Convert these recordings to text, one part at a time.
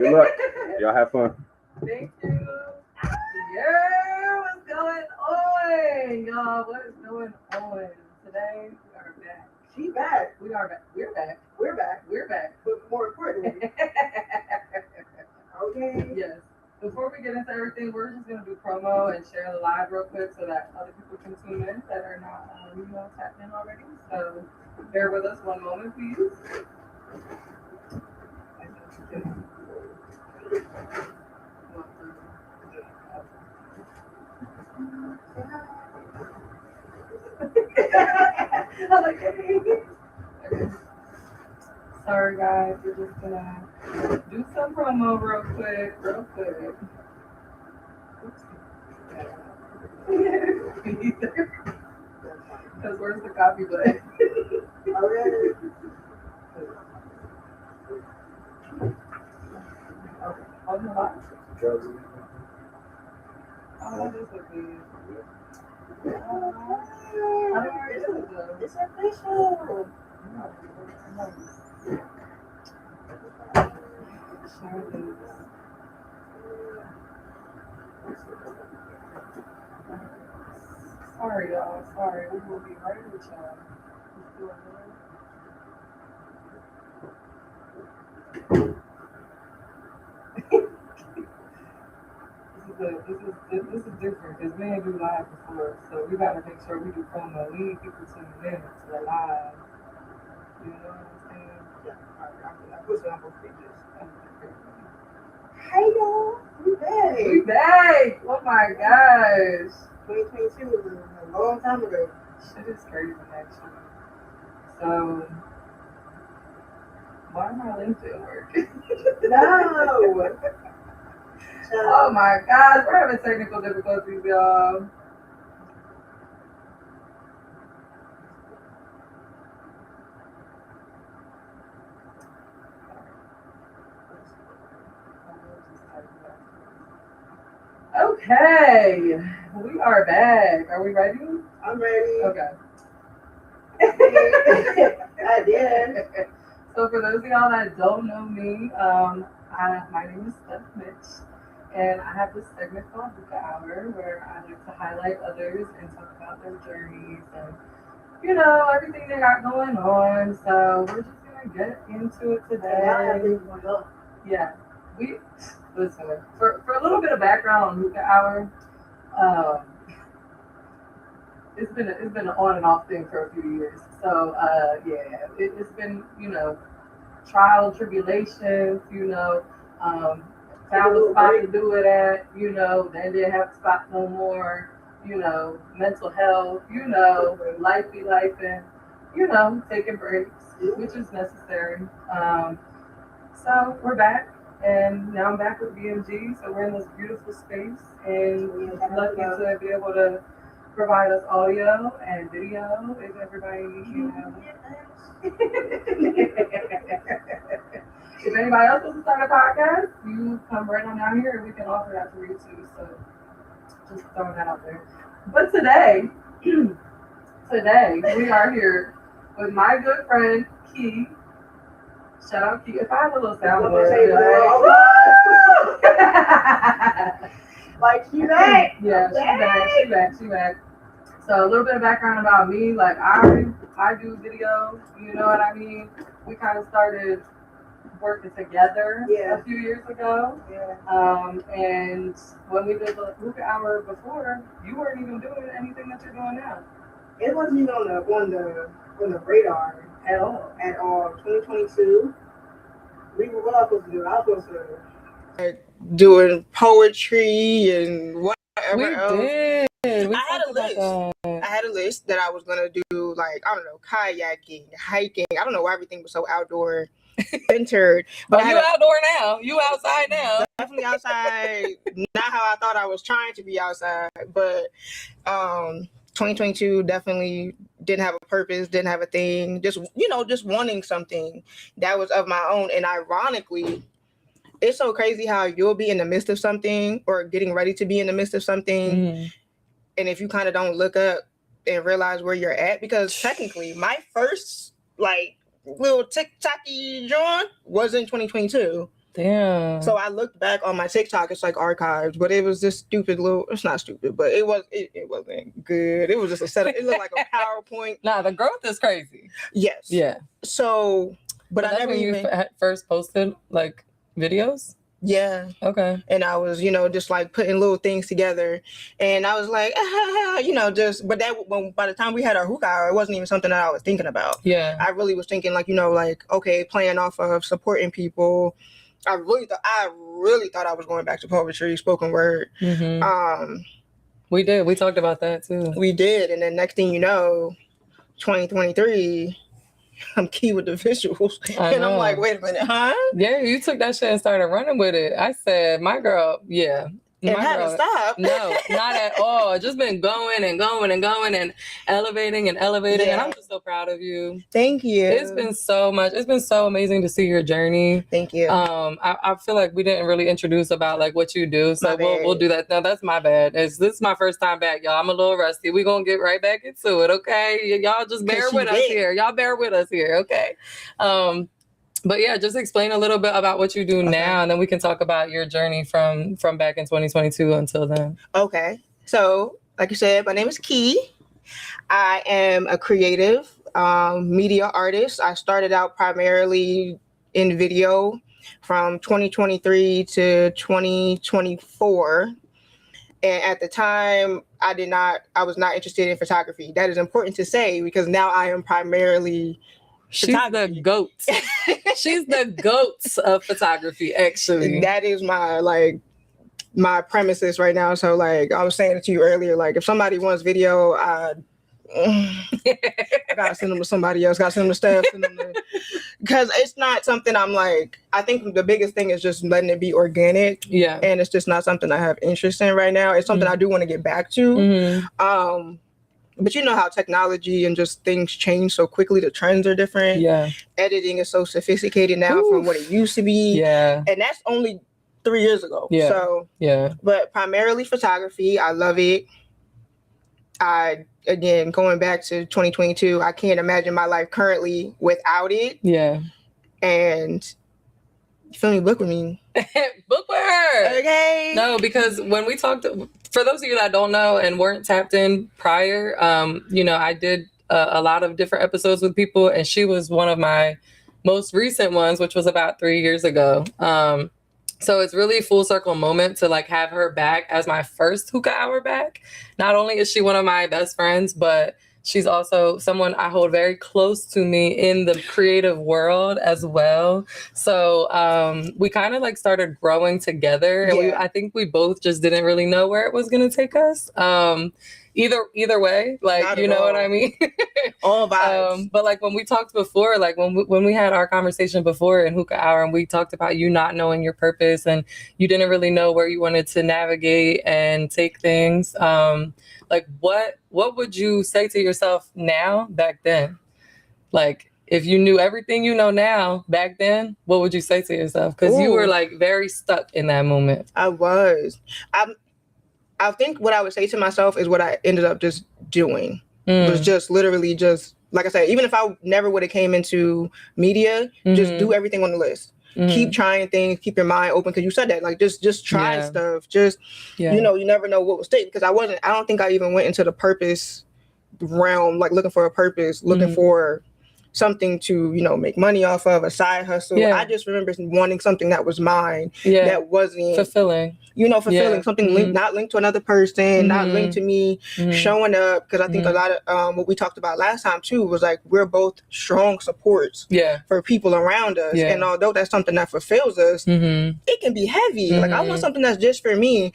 Good luck. Y'all have fun. Thank you. Yeah, what's going on, y'all? What is going on? Today we are back. She back. We are back. We're back. We're back. We're back. But more importantly, okay. Yes. Before we get into everything, we're just gonna do promo and share the live real quick so that other people can tune in that are not, tapped in already. So bear with us one moment, please. I'm like, hey. Okay. Sorry guys, we're just gonna do some promo real quick. Because where's the copy button? Okay. Okay, on the line. Drugs. Oh, that is okay. I don't know though. It's official. Sorry, y'all. Sorry. We will be right with y'all. This is different because we didn't do live before, so we gotta make sure we do promo. We need people tuning in to the live. You know what I'm saying? Yeah. I put it on both pages. Hey y'all, we back. We back! Oh my gosh. 2022 was a long time ago. Shit is crazy actually. So why my LinkedIn working? No. Oh my gosh, we're having technical difficulties, y'all. Okay, we are back. Are we ready? I'm ready. Okay. I did. So for those of y'all that don't know me, my name is Steph Mitch, and I have this segment called Hookah Hour where I like to highlight others and talk about their journeys and everything they got going on. So we're just gonna get into it today. Yeah, we listen for a little bit of background on Hookah Hour. It's been an on and off thing for a few years. So it's been trial and tribulations. Found a spot to do it at. Then didn't have a spot no more. Mental health. Life be life and taking breaks, which is necessary. So we're back. And now I'm back with BMG, so we're in this beautiful space, and we're lucky to be able to provide us audio and video if everybody If anybody else wants to start a podcast, you come right on down here and we can offer that for you too. So just throwing that out there. But today we are here with my good friend Key. Shout out Key. If I have a little soundboard, like she back. Yeah, she back. So a little bit of background about me, like I do video, you know what I mean? We kind of started working together a few years ago. Yeah. And when we did the Hookah Hour before, you weren't even doing anything that you're doing now. It wasn't even on the radar At all. 2022. We were what I was supposed to do. I was supposed to doing poetry and whatever else. I had a list that I was gonna do, like, I don't know, kayaking, hiking. I don't know why everything was so outdoor centered. But you outdoor now. You outside now. Definitely outside. Not how I thought I was trying to be outside. But 2022 definitely didn't have a purpose, didn't have a thing. Just wanting something that was of my own. And ironically, it's so crazy how you'll be in the midst of something or getting ready to be in the midst of something. Mm-hmm. And if you kind of don't look up and realize where you're at, because technically my first little TikTok-y joint was in 2022. Damn. So I looked back on my TikTok, it's like archived, but it was this stupid little, it's not stupid, but it wasn't good. It was just a setup. It looked like a PowerPoint. Nah, the growth is crazy. Yes. Yeah. So, but I that's never when even... you first posted like videos? Yeah. Okay. And I was, just like putting little things together, and I was like, but by the time we had our hookah hour, it wasn't even something that I was thinking about. Yeah. I really was thinking like, okay, playing off of supporting people. I really thought I was going back to poetry, spoken word. Mm-hmm. We did. We talked about that too. We did. And then next thing you know, 2023, I'm key with the visuals. And I'm like, wait a minute, huh? Yeah, you took that shit and started running with it. I said, my girl, yeah. And haven't stopped. No, not at all. Just been going and going and going and elevating and elevating. Yeah. And I'm just so proud of you. Thank you. It's been so much. It's been so amazing to see your journey. Thank you. I feel like we didn't really introduce about like what you do. So we'll do that. No, that's my bad. This is my first time back, y'all. I'm a little rusty. We're going to get right back into it, okay? Y'all just bear with us here. Y'all bear with us here, okay? But yeah, just explain a little bit about what you do now, and then we can talk about your journey from back in 2022 until then. Okay. So, like you said, my name is Key. I am a creative media artist. I started out primarily in video from 2023 to 2024. And at the time, I was not interested in photography. That is important to say because now I am primarily... She's the goat. She's the goat of photography, actually. That is my premises right now. So like I was saying it to you earlier, like if somebody wants video, I gotta send them to somebody else, gotta send them to Steph, because it's not something I'm like, I think the biggest thing is just letting it be organic. Yeah. And it's just not something I have interest in right now. It's something I do want to get back to. Mm-hmm. But you know how technology and just things change so quickly. The trends are different. Yeah. Editing is so sophisticated now from what it used to be. Yeah. And that's only 3 years ago. Yeah. So, yeah. But primarily photography. I love it. Again, going back to 2022, I can't imagine my life currently without it. Yeah. And you feel me? Book with me. Book with her. Okay. No, because when we talked, for those of you that don't know and weren't tapped in prior, I did a lot of different episodes with people, and she was one of my most recent ones, which was about 3 years ago. So it's really a full circle moment to like have her back as my first hookah hour back. Not only is she one of my best friends, but she's also someone I hold very close to me in the creative world as well. So we kind of like started growing together, and I think we both just didn't really know where it was going to take us. Either way, like, you know what I mean? All vibes. But like when we talked before, like when we had our conversation before in Hookah Hour, and we talked about you not knowing your purpose and you didn't really know where you wanted to navigate and take things. Like what would you say to yourself now back then? Like if you knew everything you know now back then, what would you say to yourself? Because you were like very stuck in that moment. I was. I think what I would say to myself is what I ended up just doing. Was just literally just, like I said, even if I never would have came into media, just do everything on the list. Keep trying things, keep your mind open, because you said that, like just try stuff. Just, you never know what will stick. Because I don't think I even went into the purpose realm, like looking for a purpose, looking for something to, make money off of, a side hustle. Yeah. I just remember wanting something that was mine, that wasn't fulfilling, something not linked to another person, not linked to me, showing up. Because I think a lot of what we talked about last time too was like, we're both strong supports for people around us. And although that's something that fulfills us, it can be heavy. Like I want something that's just for me.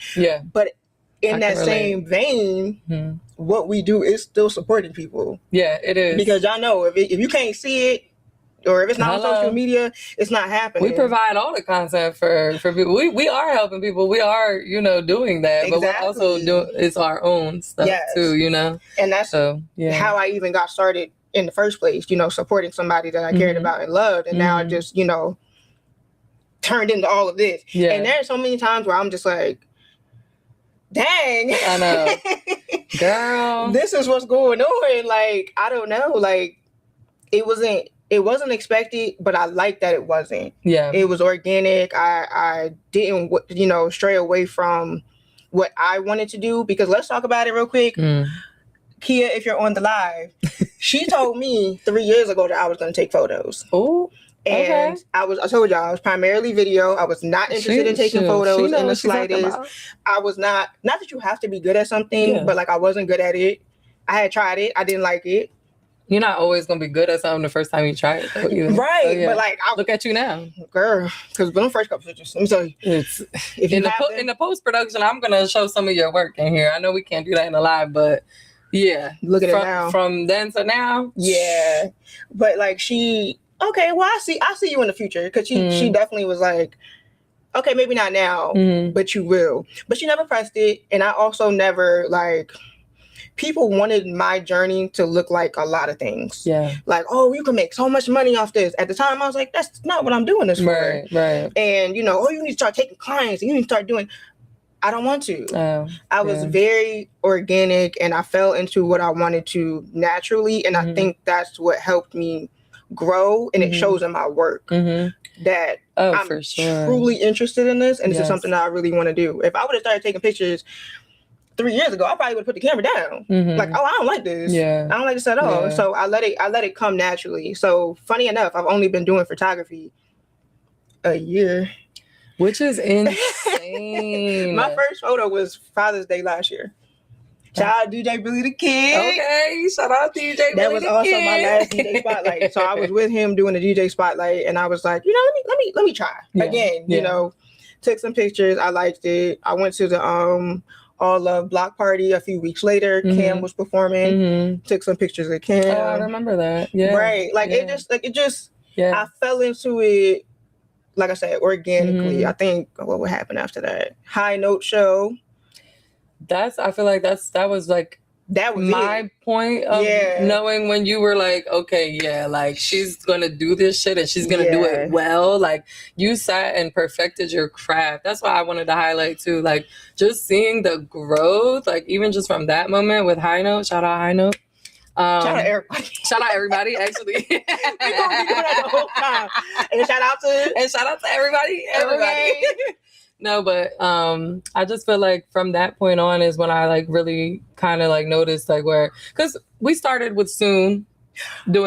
But in that same vein, what we do is still supporting people. Yeah, it is. Because y'all know, if you can't see it, or if it's not on social media, it's not happening. We provide all the content for people. We are helping people. We are, doing that. Exactly. But we're also doing it's our own stuff too, And that's how I even got started in the first place, supporting somebody that I cared about and loved. And now I just, turned into all of this. Yeah. And there's so many times where I'm just like, dang. I know. Girl. This is what's going on. Like, I don't know. Like, it wasn't it wasn't expected, but I liked that it wasn't. Yeah. It was organic. I didn't, stray away from what I wanted to do, because let's talk about it real quick. Kia, if you're on the live, she told me 3 years ago that I was going to take photos. Oh, and okay. I told y'all I was primarily video. I was not interested in taking photos in the slightest. I was not that you have to be good at something, but like I wasn't good at it. I had tried it. I didn't like it. You're not always going to be good at something the first time you try it, though, either. Right. So, yeah. But like, look at you now. Girl, because when the first couple pictures, let me tell you. If in the post-production, I'm going to show some of your work in here. I know we can't do that in the live, but yeah. Look at it now. From then to now. Yeah. But like okay, well, I see you in the future, because she definitely was like, okay, maybe not now, but you will. But she never pressed it. And I also never like... People wanted my journey to look like a lot of things. Yeah. Like, oh, you can make so much money off this. At the time, I was like, that's not what I'm doing this for. Right. And, you need to start taking clients. And you need to start doing... I don't want to. I was very organic, and I fell into what I wanted to naturally. And I think that's what helped me grow. And it shows in my work that I'm for sure. truly interested in this. And this is something that I really want to do. If I would have started taking pictures 3 years ago, I probably would have put the camera down. Like, oh, I don't like this. Yeah. I don't like this at all. So I let it come naturally. So funny enough, I've only been doing photography a year. Which is insane. My first photo was Father's Day last year. Shout out DJ Billy the Kid. Okay, shout out DJ Billy the Kid. That was also my last DJ spotlight. So I was with him doing the DJ spotlight, and I was like, let me try again. Took some pictures. I liked it. I went to the All Love block party a few weeks later. Cam was performing. Took some pictures of Cam. Oh, I remember that. Yeah. Right. It just I fell into it, like I said, organically. I think what would happen after that? High Note show. I feel like that was my point of knowing when you were like, okay, like she's gonna do this shit and she's gonna do it well. Like you sat and perfected your craft. That's why I wanted to highlight too. Like just seeing the growth, like even just from that moment with High Note. Shout out High Note. Shout out everybody. Shout out everybody, actually. We're gonna be doing that the whole time. And shout out to everybody. No, but I just feel like from that point on is when I like really kind of like noticed like where, because we started with doing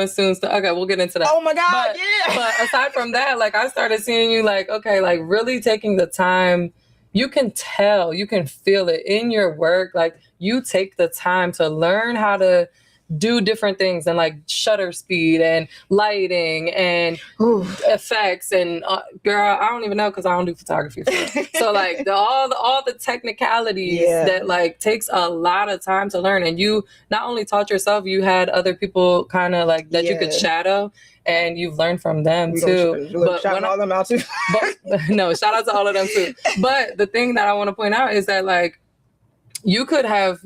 Soon stuff. Okay, we'll get into that. Oh my God, But aside from that, like I started seeing you like, okay, like really taking the time. You can tell, you can feel it in your work. Like you take the time to learn how to do different things and like shutter speed and lighting and effects and girl, I don't even know because I don't do photography. So like all the technicalities that like takes a lot of time to learn. And you not only taught yourself, you had other people kind of like that you could shadow. And you've learned from them too. But shout all them out too. No, shout out to all of them too. But the thing that I want to point out is that like you could have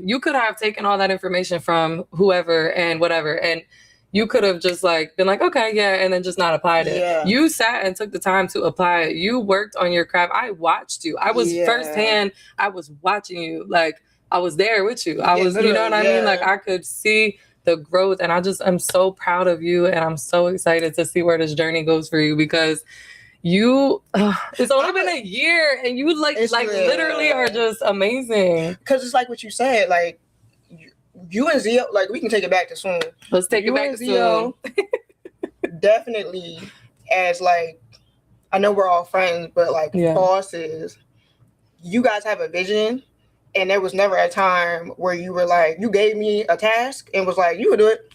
taken all that information from whoever and whatever, and you could have just like been like, okay, and then just not applied it. Yeah. You sat and took the time to apply it. You worked on your craft. I watched you. I was firsthand. I was watching you. Like I was there with you. I was, you know what I mean? Like I could see the growth, and I'm so proud of you, and I'm so excited to see where this journey goes for you, because it's only been a year and you literally are just amazing. Because it's like what you said, like you and Zio, like we can take it back to Soon. Let's take it back to Zio. Definitely, as like, I know we're all friends, but like bosses, you guys have a vision. And there was never a time where you were like, you gave me a task and was like, you would do it.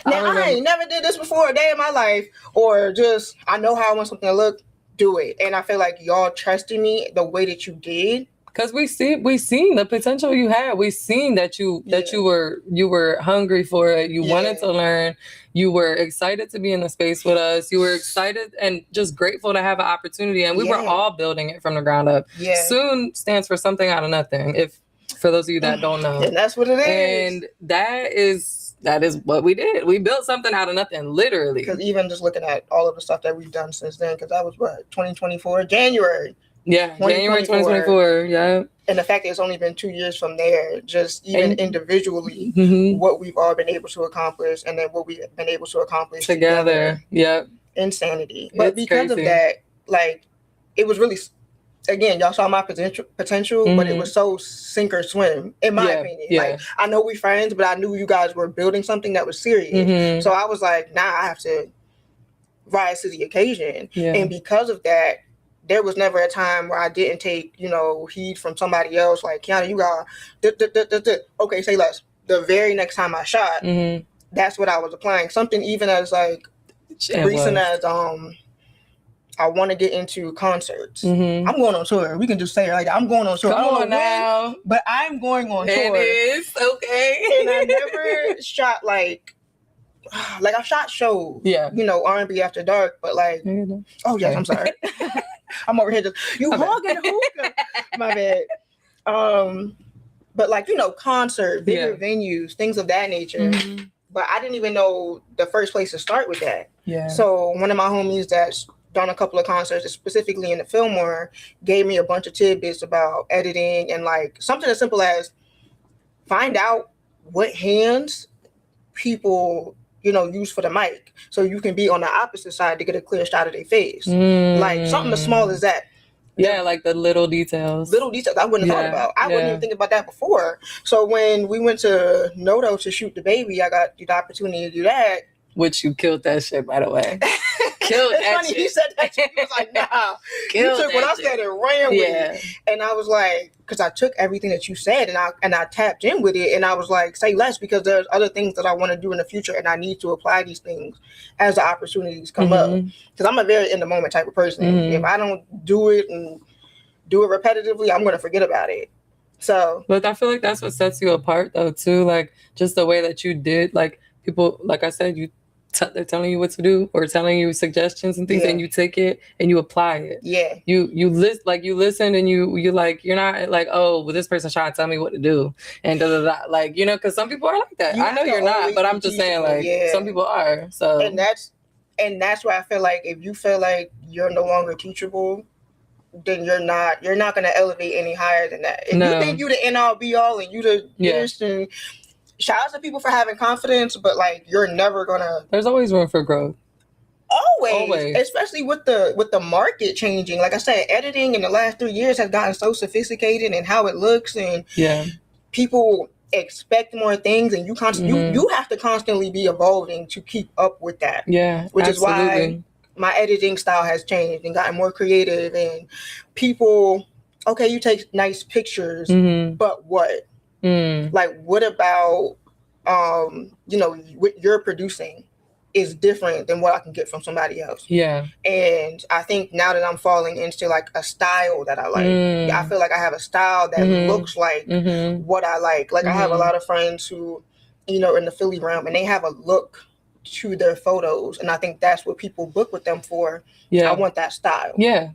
Now, I ain't never did this before a day in my life, or just, I know how I want something to look, do it. And I feel like y'all trusted me the way that you did. Because we seen the potential you had. We seen that you were hungry for it. You wanted to learn. You were excited to be in the space with us. You were excited and just grateful to have an opportunity. And we were all building it from the ground up. Yeah. Soon stands for something out of nothing. If for those of you that don't know. And that's what it is. And that is what we did. We built something out of nothing, literally. Because even just looking at all of the stuff that we've done since then, because that was 2024, January. Yeah, January 2024. Yeah. And the fact that it's only been 2 years from there, just even individually, what we've all been able to accomplish, and then what we've been able to accomplish together. Yep. Insanity. But because of that, like, it was really, again, y'all saw my potential, but it was so sink or swim, in my opinion. Yeah. Like, I know we friends, but I knew you guys were building something that was serious. So I was like, nah, I have to rise to the occasion. Yeah. And because of that, there was never a time where I didn't take, heed from somebody else. Like, Kiana, you got, okay, say less. The very next time I shot, that's what I was applying. Something even as, like, recent as, I want to get into concerts. I'm going on tour. We can just say it like that. I'm going on tour. Come on now. When, but I'm going on tour. It is, okay. And I never shot, like I've shot shows, R&B After Dark, but like, oh yes, I'm sorry. I'm over here just, you hogging hookah. My bad. But like, concert, bigger venues, things of that nature. But I didn't even know the first place to start with that. Yeah. So one of my homies that's done a couple of concerts, specifically in the Fillmore, gave me a bunch of tidbits about editing and like something as simple as find out what hands people use for the mic, so you can be on the opposite side to get a clear shot of their face. Like something as small as that. Yeah, like the little details. I wouldn't have thought about. I wouldn't even think about that before. So when we went to Noto to shoot the baby, I got the opportunity to do that. Which you killed that shit, by the way. Killed it's that funny, shit. He said that shit. He was like, nah. You took what I said and ran with it. And I was like, because I took everything that you said and I tapped in with it. And I was like, say less, because there's other things that I want to do in the future. And I need to apply these things as the opportunities come up. Because I'm a very in the moment type of person. If I don't do it and do it repetitively, I'm going to forget about it. So. But I feel like that's what sets you apart, though, too. Like, just the way that you did, like, people, like I said, they're telling you what to do or telling you suggestions and things, and you take it and you apply it. Yeah. You listen and you like, you're not like, oh, well, this person's trying to tell me what to do and like, because some people are like that. I know you're not, but I'm just saying, like, some people are. So and that's why I feel like if you feel like you're no longer teachable, then you're not going to elevate any higher than that. If you think you the end all be all and you the this and shout out to people for having confidence, but like you're never gonna. There's always room for growth. Always. Especially with the market changing. Like I said, editing in the last 3 years has gotten so sophisticated in how it looks, and people expect more things, and you have to constantly be evolving to keep up with that. Yeah, which is why my editing style has changed and gotten more creative. And people, okay, you take nice pictures, but what? Like, what about, what you're producing is different than what I can get from somebody else. Yeah. And I think now that I'm falling into like a style that I like, I feel like I have a style that looks like what I like. Like I have a lot of friends who, in the Philly realm, and they have a look to their photos. And I think that's what people book with them for. Yeah. I want that style. Yeah.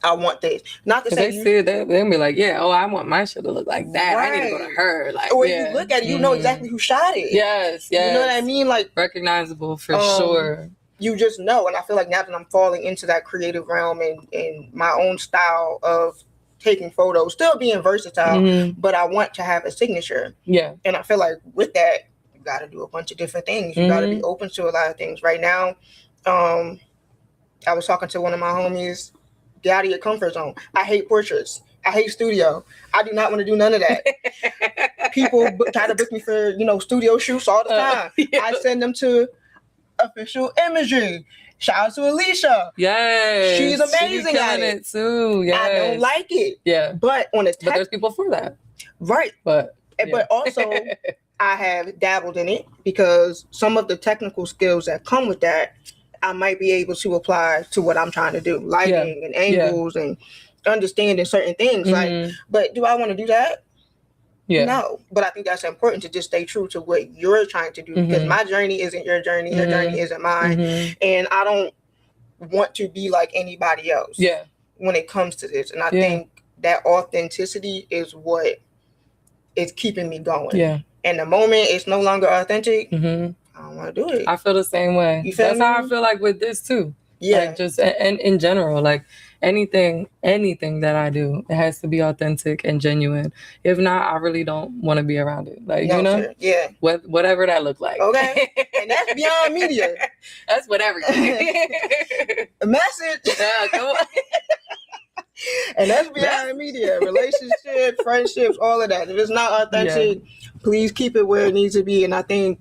I want this. Not to say they see it, they'll be like, I want my shit to look like that. Right. I need to go to her. Like, or if you look at it, you know exactly who shot it. Yes. You know what I mean? Like recognizable for sure. You just know. And I feel like now that I'm falling into that creative realm and my own style of taking photos, still being versatile, but I want to have a signature. Yeah. And I feel like with that, you got to do a bunch of different things. You got to be open to a lot of things. Right now, I was talking to one of my homies. Get out of your comfort zone. I hate portraits. I hate studio. I do not want to do none of that. People try to book me for, studio shoots all the time. I send them to official imagery. Shout out to Alicia. Yes. She's amazing at it too. Yes. I don't like it. Yeah. But on but there's people for that. Right. But also I have dabbled in it because some of the technical skills that come with that I might be able to apply to what I'm trying to do, lighting and angles and understanding certain things. Like, but do I want to do that? Yeah. No, but I think that's important to just stay true to what you're trying to do because my journey isn't your journey, your journey isn't mine, and I don't want to be like anybody else. Yeah. When it comes to this, and I think that authenticity is what is keeping me going. Yeah. And the moment it's no longer authentic. I don't want to do it. I feel the same way. You feel That's how I feel like with this too. Yeah. Like just and in general, like anything that I do, it has to be authentic and genuine. If not, I really don't want to be around it. Like, No, you know, sir. Yeah. Whatever that look like. Okay. And that's beyond media. That's whatever. A message. Yeah, come on. And that's beyond media. Relationships, friendships, all of that. If it's not authentic, please keep it where it needs to be. And I think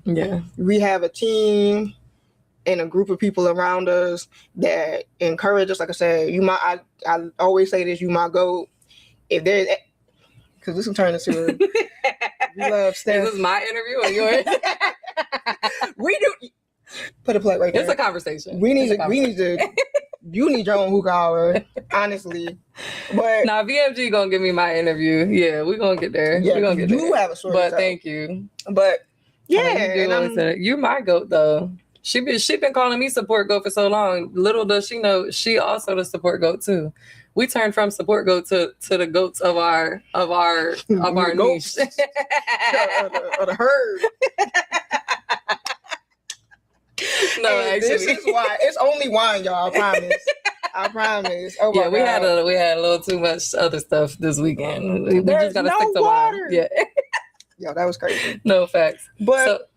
we have a team and a group of people around us that encourage us. Like I said, I always say this, you my GOAT. If there's, because this will turn into we love Steph. Is this my interview or yours? We do. Put a plug right there. It's a conversation. We need to. You need your own hookah hour, honestly. But now VMG gonna give me my interview. Yeah, we're gonna get there. Yeah, we're gonna get there. You have a story. But thank you. But yeah, you my GOAT though. She been calling me support GOAT for so long. Little does she know, she also the support GOAT too. We turned from support GOAT to the goats of our niche. Of the herd. No, hey, actually, this is why it's only wine, y'all. I promise. Oh yeah, we had a little too much other stuff this weekend. We just gotta stick to water. Wine. Yeah. Yo, that was crazy. No facts. But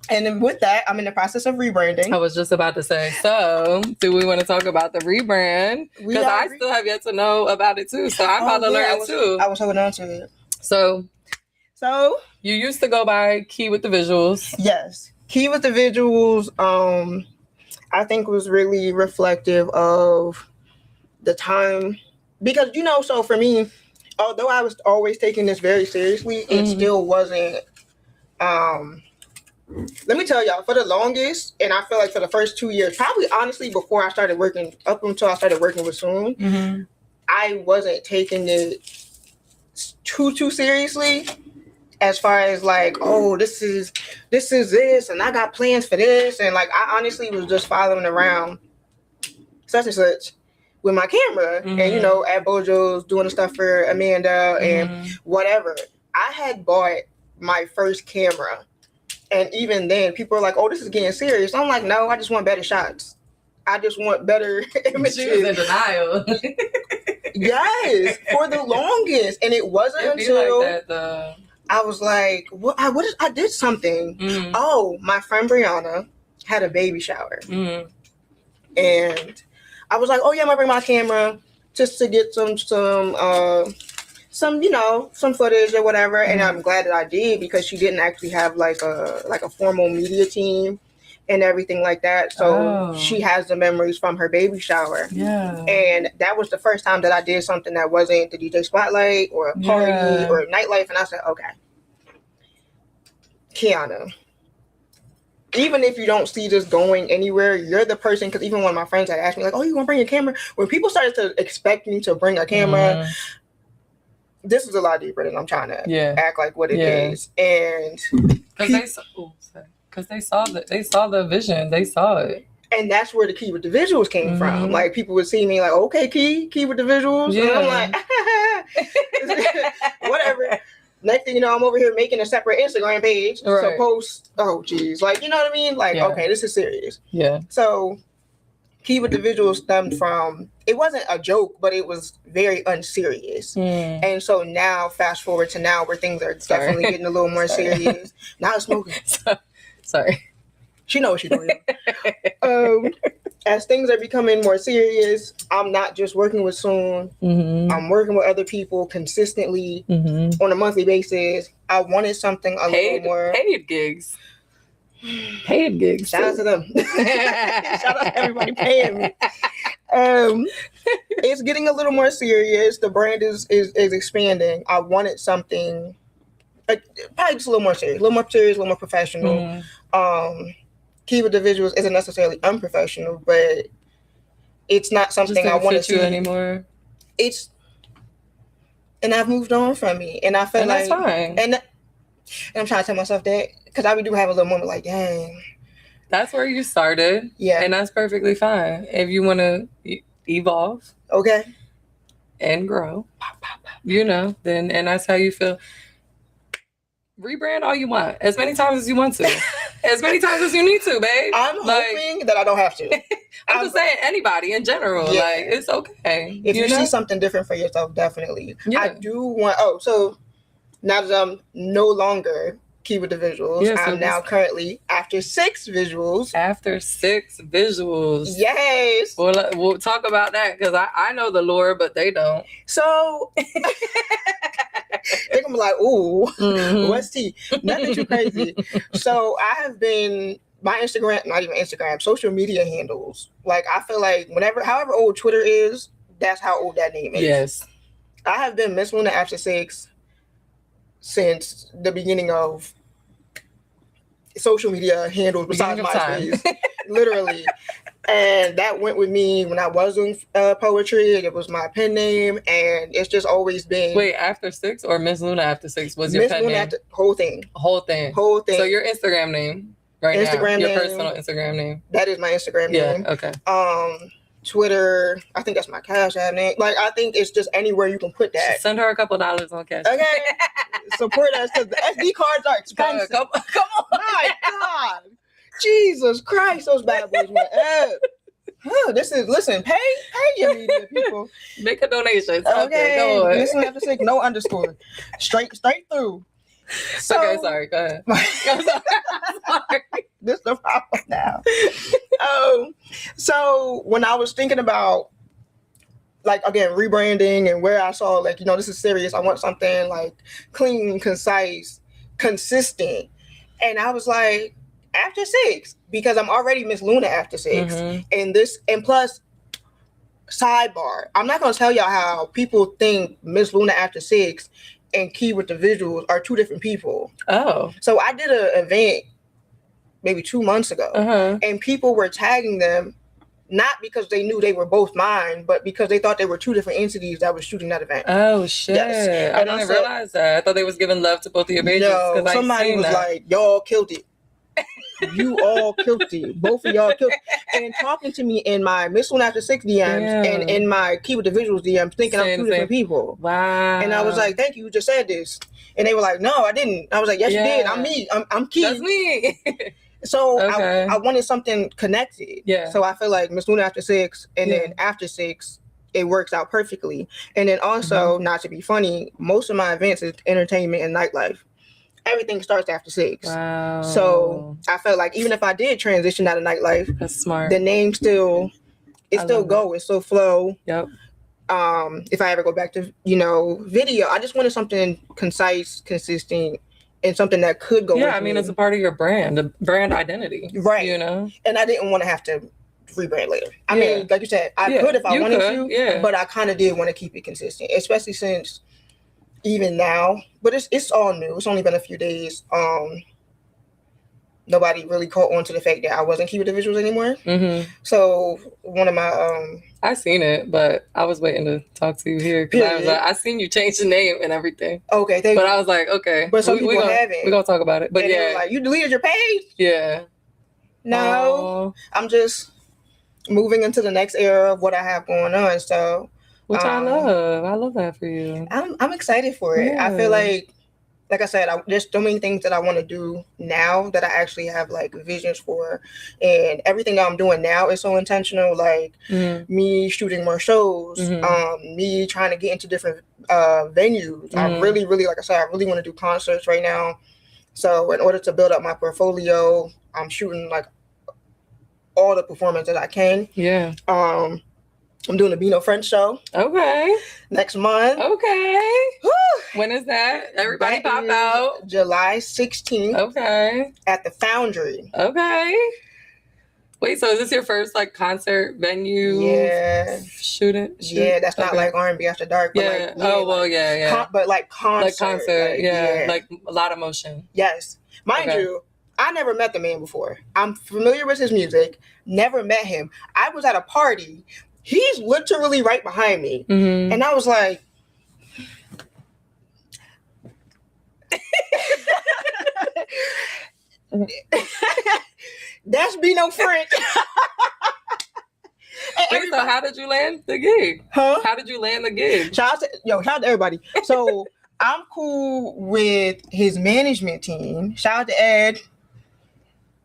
and then with that, I'm in the process of rebranding. I was just about to say. So, do we want to talk about the rebrand? Because I still have yet to know about it too. So I'm about to learn too. I was holding on to it. So you used to go by Key with the Visuals. Yes. Key with the Visuals, I think was really reflective of the time. Because, so for me, although I was always taking this very seriously, it still wasn't, let me tell y'all, for the longest, and I feel like for the first 2 years, probably honestly before I started working, up until I started working with Soon, I wasn't taking it too seriously. As far as like, oh, this is this, and I got plans for this, and like I honestly was just following around such and such with my camera, and at Bojo's doing the stuff for Amanda and whatever. I had bought my first camera, and even then, people were like, "Oh, this is getting serious." I'm like, "No, I just want better shots. I just want better images." She was in denial. Yes, for the longest, and it wasn't until like that, I was like, I did something. Oh, my friend Brianna had a baby shower. And I was like, oh yeah, I'm gonna bring my camera just to get some footage or whatever. And I'm glad that I did, because she didn't actually have like a formal media team and everything like that. So she has the memories from her baby shower. Yeah. And that was the first time that I did something that wasn't the DJ Spotlight or a party or nightlife. And I said, okay, Kiana, even if you don't see this going anywhere, you're the person, because even one of my friends had asked me, like, oh, you want to bring a camera? When people started to expect me to bring a camera, this is a lot deeper than I'm trying to act like what it is. And because they saw the vision, they saw it. And that's where the Key with the Visuals came from. Like, people would see me like, okay, Key with the Visuals. Yeah. And I'm like, whatever. Next thing you know, I'm over here making a separate Instagram page to post. Oh, geez. Like, you know what I mean? Like, okay, this is serious. Yeah. So, Key with the Visuals stemmed from, it wasn't a joke, but it was very unserious. And so now, fast forward to now, where things are definitely getting a little more serious. Now it's smoking. Sorry. She knows what she's doing. As things are becoming more serious, I'm not just working with Soon. I'm working with other people consistently on a monthly basis. I wanted something a little more paid gigs. Paid gigs. Shout out to them. Shout out to everybody paying me. It's getting a little more serious. The brand is expanding. I wanted something probably just a little more serious, a little more professional. Key with the Visuals isn't necessarily unprofessional, but it's not something I want to see anymore. And I've moved on from it, and I feel and like that's fine. And I'm trying to tell myself that, because I do have a little moment like, dang, that's where you started. Yeah, and that's perfectly fine if you want to evolve. Okay, and grow. Then and that's how you feel. rebrand all you want, as many times as you want to, as many times as you need to, babe. I'm hoping that I don't have to. I'm just saying, anybody in general, like, it's okay. If you see something different for yourself, definitely. Yeah. I do want. So now that I'm no longer Key with the visuals, I'm now currently after 6 visuals. After 6 visuals. Yes. We'll talk about that because I know the lore, but they don't. So they're gonna be like, ooh, what's tea? Nothing too crazy. So I have been my Instagram, not even Instagram, social media handles. Like I feel like however old Twitter is, that's how old that name is. Yes. I have been Miss Luna after 6 since the beginning of social media handles besides MySpace. Literally. And that went with me when I was doing poetry. It was my pen name, and it's just always been. Wait, after 6 or Miss Luna after 6 was your Miss pen Luna name? After, whole thing. So your Instagram name right Instagram now. name. Your personal Instagram name. That is my Instagram name. Yeah, okay. Twitter, I think that's my Cash App name. Like, I think it's just anywhere you can put that. Just send her a couple dollars on Cash. Okay. Support us because the SD cards are expensive. Come on. My God. Jesus Christ, those bad boys went up. Listen, pay your media people. Make a donation. Okay, go on. Listen after 6, no underscore. Straight through. So, okay, sorry, go ahead. I'm sorry. This is the problem now. So when I was thinking about, like, again, rebranding and where I saw, like, this is serious. I want something, like, clean, concise, consistent. And I was like, after 6, because I'm already Miss Luna after 6. And plus, sidebar, I'm not going to tell y'all how people think Miss Luna after 6 and Key with the visuals are 2 different people. Oh. So I did an event maybe 2 months ago, and people were tagging them not because they knew they were both mine, but because they thought they were 2 different entities that was shooting that event. Oh, shit. Yes. I didn't realize that. I thought they was giving love to both of your pages. No, somebody was like, y'all killed it. You all killed it. Both of y'all killed it. And talking to me in my Miss One After 6 DMs and in my Key with the Visuals DMs, thinking I'm 2 different people. Wow. And I was like, thank you, you just said this. And they were like, no, I didn't. I was like, yes, you did. I'm me. I'm Key. That's me. So I wanted something connected. Yeah. So I feel like Miss Luna after 6 and then after 6, it works out perfectly. And then also, not to be funny, most of my events is entertainment and nightlife. Everything starts after 6. Wow. So I felt like even if I did transition out of nightlife, that's smart. The name still go. It still flow. Yep. If I ever go back to, video, I just wanted something concise, consistent, and something that could go. Yeah, I mean, it's a part of your brand, the brand identity. Right. And I didn't want to have to rebrand later. I mean, like you said, I could if I wanted to, but I kind of did want to keep it consistent, especially since even now, but it's all new. It's only been a few days. Nobody really caught on to the fact that I wasn't keeping the visuals anymore. So one of my I seen it, but I was waiting to talk to you here because I was like, I seen you change the name and everything. Okay, thank you. I was like, okay, but some people haven't. We're gonna talk about it. But and like, you deleted your page? Yeah. No, I'm just moving into the next era of what I have going on. So. Which I love that for you. I'm excited for it. Yeah. I feel like I said, there's so many things that I want to do now that I actually have like visions for, and everything that I'm doing now is so intentional. Like me shooting more shows, me trying to get into different venues. I really, like I said, I really want to do concerts right now. So in order to build up my portfolio, I'm shooting like all the performances I can. Yeah. I'm doing a Beano French show. Okay. Next month. Okay. Woo. When is that? Everybody pop out. July 16th. Okay. At the Foundry. Okay. Wait, so is this your first like concert venue? Yeah. Shoot. Yeah, that's not like R&B After Dark. But yeah. But like concert. Like concert. Yeah. Like a lot of motion. Yes. Mind you, I never met the man before. I'm familiar with his music. Never met him. I was at a party. He's literally right behind me. And I was like, that's Beano French. Wait, so how did you land the gig? Huh? How did you land the gig? Shout out to everybody. So I'm cool with his management team. Shout out to Ed.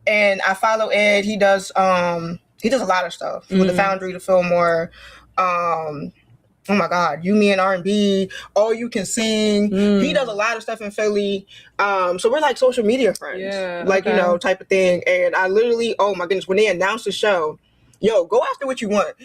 And I follow Ed. He does a lot of stuff with the Foundry, the Fillmore. Oh my God, You, Me, and R&B, All You Can Sing. He does a lot of stuff in Philly. So we're like social media friends, type of thing. And I literally, oh my goodness, when they announced the show, yo, go after what you want.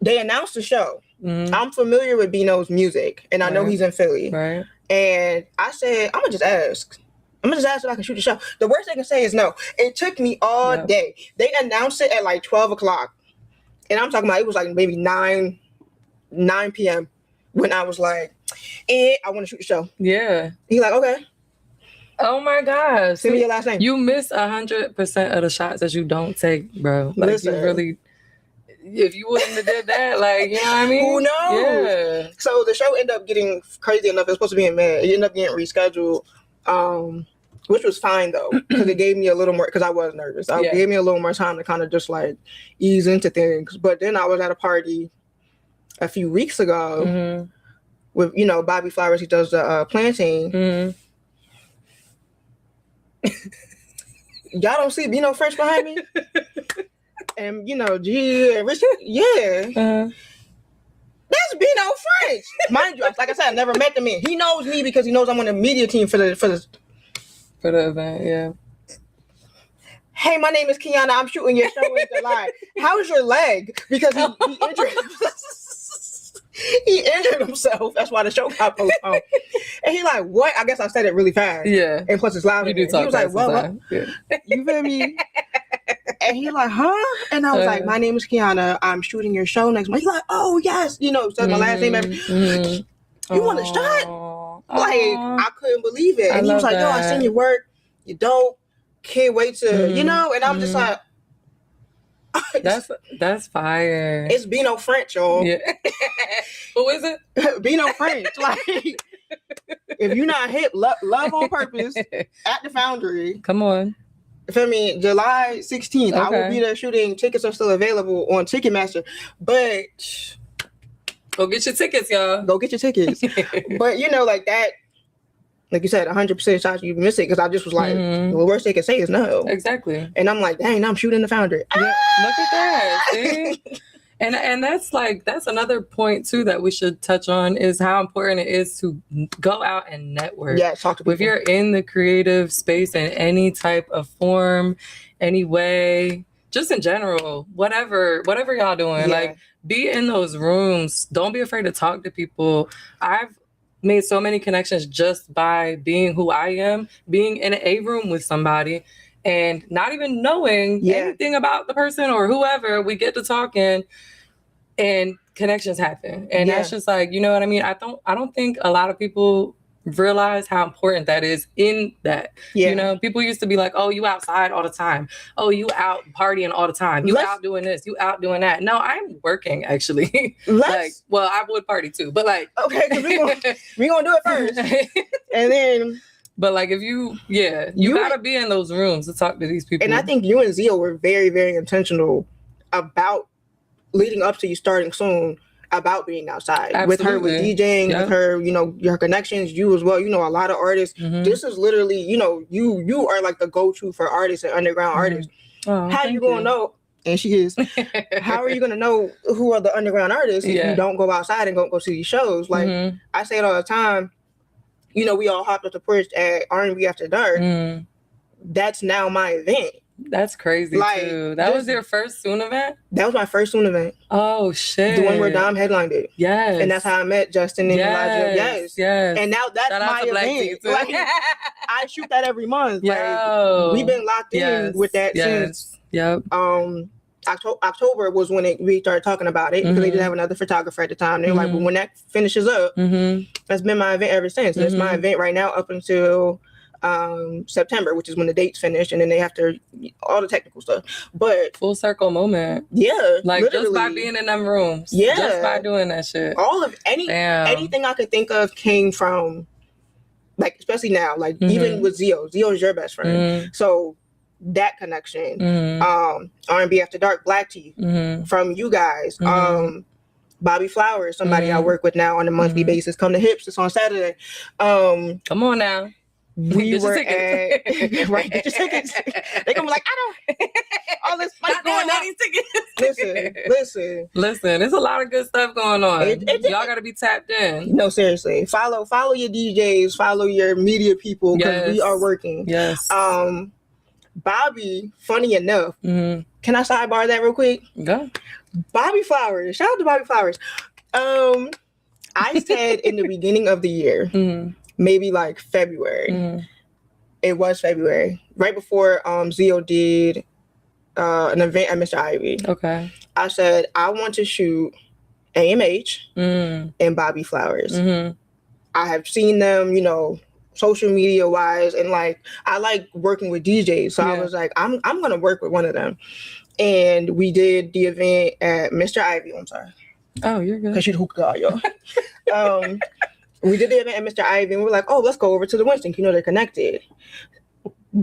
They announced the show. I'm familiar with Bino's music, and I know he's in Philly. Right. And I said, I'm gonna just ask if I can shoot the show. The worst they can say is no. It took me all day. They announced it at like 12 o'clock. And I'm talking about, it was like maybe 9 p.m. when I was like, I want to shoot the show. Yeah. He like, okay. Oh my gosh. Send me your last name. You miss 100% of the shots that you don't take, bro. Like, listen, you really, if you wouldn't have did that, like, you know what I mean? Who knows? Yeah. So the show ended up getting crazy enough. It was supposed to be in May. It ended up getting rescheduled. Which was fine though, because it gave me a little more, because I was nervous. It gave me a little more time to kind of just like ease into things. But then I was at a party a few weeks ago with, Bobby Flowers. He does the planting. Y'all don't see Bino French behind me? And, G and Rich. Yeah. That's Bino French. Mind you, like I said, I never met the man. He knows me because he knows I'm on the media team for the event, yeah. Hey, my name is Kiana. I'm shooting your show in July. How's your leg? Because he injured he injured himself. That's why the show got postponed. And he like, what? I guess I said it really fast. Yeah. And plus it's loud. You do talk. He was like, well, yeah. You feel me? And he like, huh? And I was like, my name is Kiana. I'm shooting your show next month. He's like, oh yes, said my last name. You want a shot? Like, I couldn't believe it. And he was like, yo, I seen your work. You dope. Can't wait to, and I'm just like, that's fire. It's Bino French, y'all. Yeah. Who is it? Bino French. Like, if you're not hip, love on purpose at the Foundry. Come on. Feel me? July 16th. Okay. I will be there shooting. Tickets are still available on Ticketmaster. But go get your tickets, y'all. Go get your tickets. But like that, like you said, 100% shots you miss it, because I just was like, the worst they can say is no. Exactly. And I'm like, dang, I'm shooting the Foundry. Yeah, look at that. See? And that's another point too that we should touch on, is how important it is to go out and network. Yeah, talk to people. If you're in the creative space in any type of form, any way, just in general, whatever y'all doing, like, be in those rooms. Don't be afraid to talk to people. I've made so many connections just by being who I am, being in a room with somebody and not even knowing anything about the person or whoever. We get to talking and connections happen. And that's just like, you know what I mean? I don't think a lot of people realize how important that is in that. People used to be like, oh, you outside all the time, oh, you out partying all the time, you out doing this, you out doing that. No, I'm working actually. Like, well, I would party too, but like, okay, we gonna do it first. And then, but like, if you gotta be in those rooms to talk to these people. And I think you and Zio were very, very intentional about leading up to you starting soon, about being outside. Absolutely. With her, with DJing, with her, your connections, you as well, a lot of artists. This is literally, you are like the go-to for artists and underground artists. Oh, how you gonna know? And she is. How are you gonna know who are the underground artists if you don't go outside and go see these shows? Like, I say it all the time, we all hopped up the porch at R&B After Dark. That's now my event. That's crazy, too. That was your first Soon event? That was my first Soon event. Oh, shit. The one where Dom headlined it. Yes. And that's how I met Justin and Elijah. Yes. And now that's my event. Like, I shoot that every month. Like, we've been locked in with that since. Yep. October was when we started talking about it, because they didn't have another photographer at the time. They were like, well, when that finishes up, that's been my event ever since. And it's my event right now up until September, which is when the dates finish, and then they have to all the technical stuff. But full circle moment. Yeah. Like, literally. Just by being in them rooms. Yeah. Just by doing that shit. All of anything I could think of came from, like, especially now, like, even with Zio is your best friend. So that connection, R&B After Dark, Black Tea, from you guys, Bobby Flowers, somebody I work with now on a monthly basis. Come to Hips. It's on Saturday. Come on now. We were at right. Get your tickets. They gonna be like, I don't all this money going on. Listen. There's a lot of good stuff going on. Y'all gotta be tapped in. No, seriously. Follow your DJs, follow your media people, because we are working. Yes. Bobby, funny enough, can I sidebar that real quick? Go. Bobby Flowers. Shout out to Bobby Flowers. I said in the beginning of the year, maybe like February. It was February, right before Zio did an event at Mr. Ivy. Okay. I said I want to shoot AMH and Bobby Flowers. I have seen them, you know, social media wise, and like I like working with DJs, so I was like, I'm gonna work with one of them. And we did the event at Mr. Ivy. I'm sorry. Oh, you're good. Because you're the hookah guy, yo. We did the event at Mr. Ivy, and we were like, oh, let's go over to the Winston. You know, they're connected.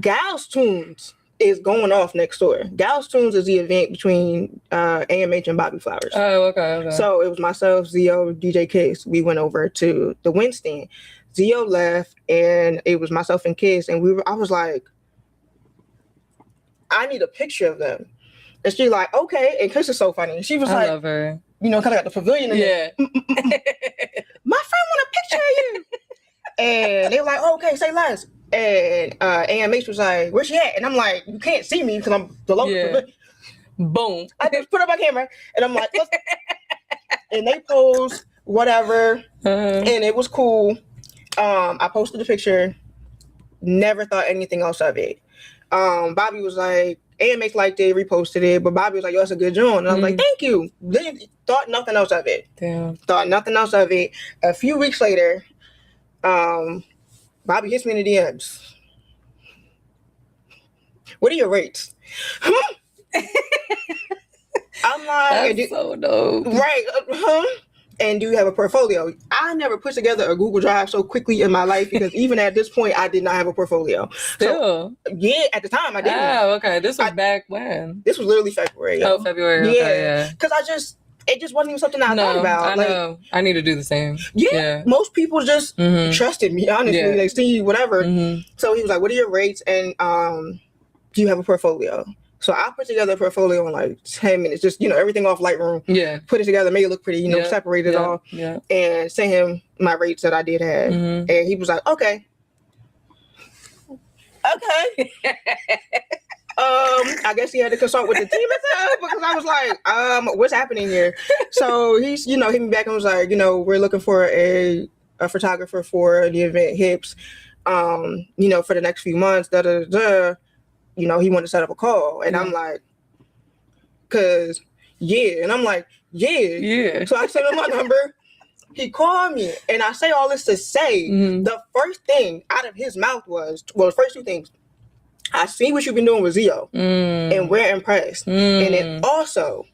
Gal's Tunes is going off next door. Gal's Tunes is the event between AMH and Bobby Flowers. Oh, okay. So it was myself, Zio, DJ Kiss. We went over to the Winston. Zio left, and it was myself and Kiss, and I was like, I need a picture of them. And she's like, okay. And Kiss is so funny. She was like, I love her. You know, kind of got the pavilion in there. My friend want a picture of you. And they were like, oh, okay, say less. And AMH was like, where's she at? And I'm like, you can't see me because I'm below the pavilion. Boom. I just put up my camera, and I'm like, let's. And they posed whatever, and it was cool. I posted the picture, never thought anything else of it. Bobby was like, AMH liked it, reposted it, but Bobby was like, yo, that's a good joint. And I was like, thank you. Didn't thought nothing else of it. Damn. Thought nothing else of it. A few weeks later, Bobby hits me in the DMs. What are your rates? I'm like, that's so dope. Right. And do you have a portfolio? I never put together a Google Drive so quickly in my life, because even at this point, I did not have a portfolio. Still? So, yeah, at the time I didn't. Oh, okay. This was back when? This was literally February. Oh, February. Okay, yeah. Because it just wasn't even something I thought about. I know. I need to do the same. Yeah. Most people just trusted me, honestly. Yeah. They see whatever. So he was like, what are your rates? And do you have a portfolio? So I put together a portfolio in like 10 minutes, just, you know, everything off Lightroom. Yeah. Put it together, made it look pretty, you know, separated it all. Yeah. And sent him my rates that I did have. And he was like, okay. Okay. I guess he had to consult with the team itself, because I was like, what's happening here? So he's, you know, hit me back and was like, you know, we're looking for a photographer for the event Hips, you know, for the next few months, you know, he wanted to set up a call. And I'm like, cause and I'm like, So I sent him my number. He called me, and I say all this to say the first thing out of his mouth was, well, the first two things, I see what you've been doing with Zio, and we're impressed. And then also,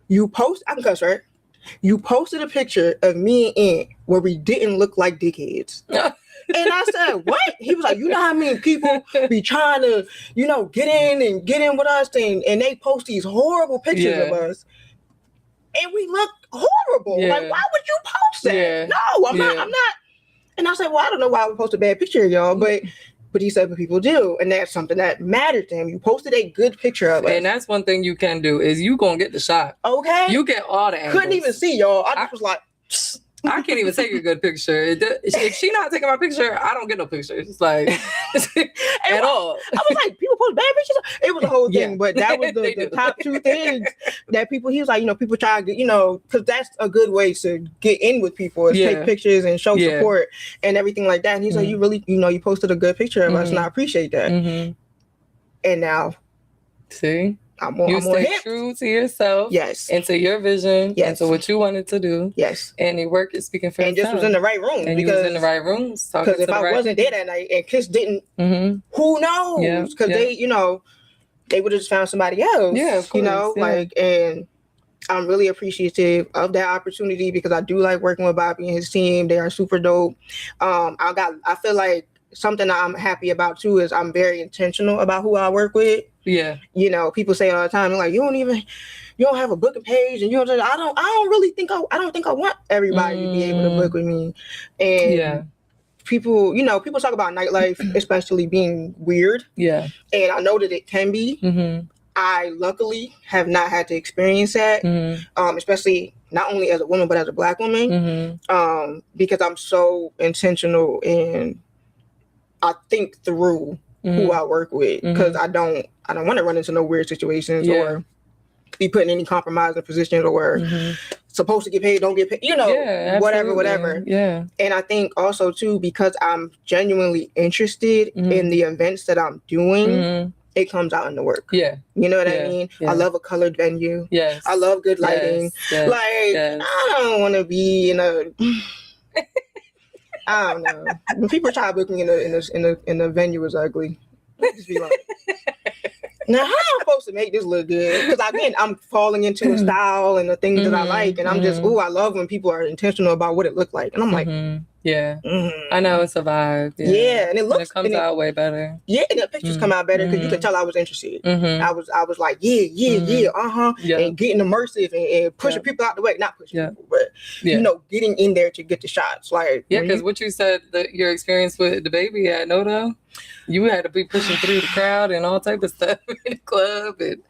I can cuss, right? You posted a picture of me and Aunt where we didn't look like dickheads. And I said, what? He was like, you know how many people be trying to, you know, get in with us, and they post these horrible pictures of us, and we look horrible. Like, why would you post that? No, I'm not. And I said, well, I don't know why I would post a bad picture of y'all, but he said what people do, and that's something that mattered to him. You posted a good picture of us. And that's one thing you can do, is you gonna get the shot. Okay. You get all the angles. Couldn't even see y'all. I just was like, I can't even take a good picture. If she not taking my picture, I don't get no pictures. It's like at all. I was like, people post bad pictures. It was a whole thing, but that was the top two things that people. He was like, you know, people try to, you know, because that's a good way to get in with people, is take pictures and show support and everything like that. And he's like, you really, you know, you posted a good picture of us, and I appreciate that. And now, see. You stay true to yourself, and to your vision, and to what you wanted to do, and your work is speaking for itself. And just was in the right room, and you was in the right rooms. Because if I wasn't there that night and Kiss didn't, who knows? Because they, you know, they would have just found somebody else. Yeah, of course, you know, like, and I'm really appreciative of that opportunity, because I do like working with Bobby and his team. They are super dope. I feel like something that I'm happy about too is I'm very intentional about who I work with. Yeah. You know, people say all the time, like, you don't even you don't have a booking page, and you know, I don't really think I want everybody to be able to book with me. And people, you know, people talk about nightlife, especially being weird. Yeah. And I know that it can be. Mm-hmm. I luckily have not had to experience that, especially not only as a woman, but as a Black woman, because I'm so intentional and I think through who I work with, because I don't want to run into no weird situations or be put in any compromising positions or supposed to get paid, don't get paid, you know, whatever. Yeah. And I think also too, because I'm genuinely interested in the events that I'm doing, it comes out in the work. Yeah. You know what I mean? Yeah. I love a colored venue. Yes. I love good lighting. Yes. Like, I don't want to be in a... I don't know. When people try to book me in a venue is ugly. I just be like, now how am I supposed to make this look good? Because again, I'm falling into the style and the things that I like, and I'm just, I love when people are intentional about what it looked like, and I'm like, I know, it's a vibe. Yeah, and it comes out way better. Yeah, and the pictures come out better because you can tell I was interested. I was like, and getting immersive and pushing people out the way, not pushing people, but you know, getting in there to get the shots. Like, because what you said, that your experience with the baby at Noto, you had to be pushing through the crowd and all type of stuff in the club and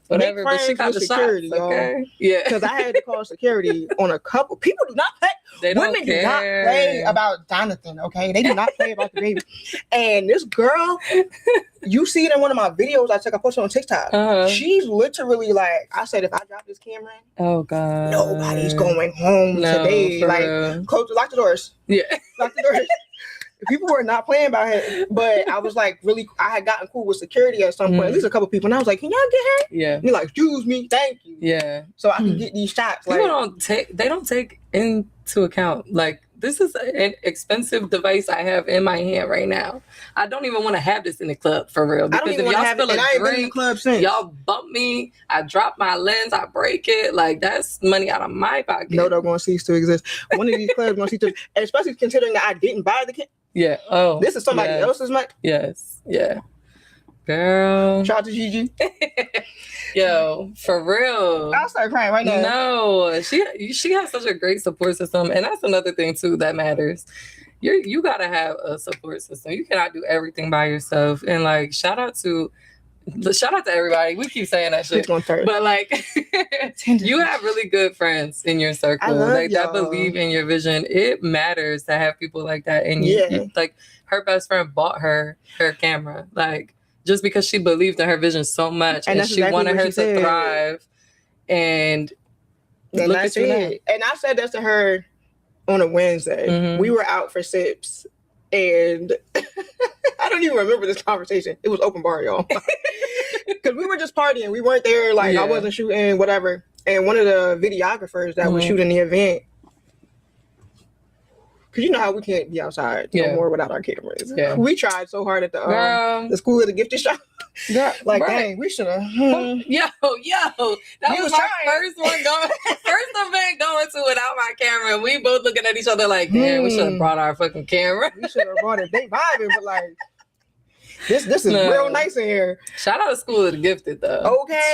whatever, but she got the security, shots, okay? Yeah. Because I had to call security on a couple. People do not play. Women do not play about Jonathan, okay? They do not play about the baby. And this girl, you see it in one of my videos I posted on TikTok. She's literally like, I said, if I drop this camera, oh God, nobody's going home today. Like, lock the doors. Yeah. Lock the doors. People were not playing about her, but I was like, really, I had gotten cool with security at some point, at least a couple people, and I was like, can y'all get her? Yeah. And you're like, excuse me, thank you. Yeah. So I can get these shots. People don't take into account, like, this is an expensive device I have in my hand right now. I don't even want to have this in the club, for real. Because if y'all spill a drink, y'all bump me, I drop my lens, I break it. Like, that's money out of my pocket. No, they're going to cease to exist. One of these clubs going to cease to exist, especially considering that I didn't buy the kit. Yeah. Oh. This is somebody else's mic? Yes. Yeah. Girl. Shout out to Gigi. Yo, for real. I'll start crying right now. No, she has such a great support system, and that's another thing too that matters. You gotta have a support system. You cannot do everything by yourself. And like, shout out to everybody. We keep saying that shit, but like, you have really good friends in your circle, like that believe in your vision. It matters to have people like that. And you, like, her best friend bought her camera, like, just because she believed in her vision so much, and she wanted her to thrive. And look at you now. And I said that to her on a Wednesday. We were out for sips, and I don't even remember this conversation. It was open bar, y'all. Because we were just partying. We weren't there. Like, I wasn't shooting, whatever. And one of the videographers that was shooting the event, because you know how we can't be outside no more without our cameras. Yeah. We tried so hard at the school of the gifted shop. Like, dang, we should have. Yo, that was my first event going to without my camera. We both looking at each other like, damn, we should have brought our fucking camera. We should have brought it. They vibing, but like, this is real nice in here. Shout out to School of the Gifted, though. Okay.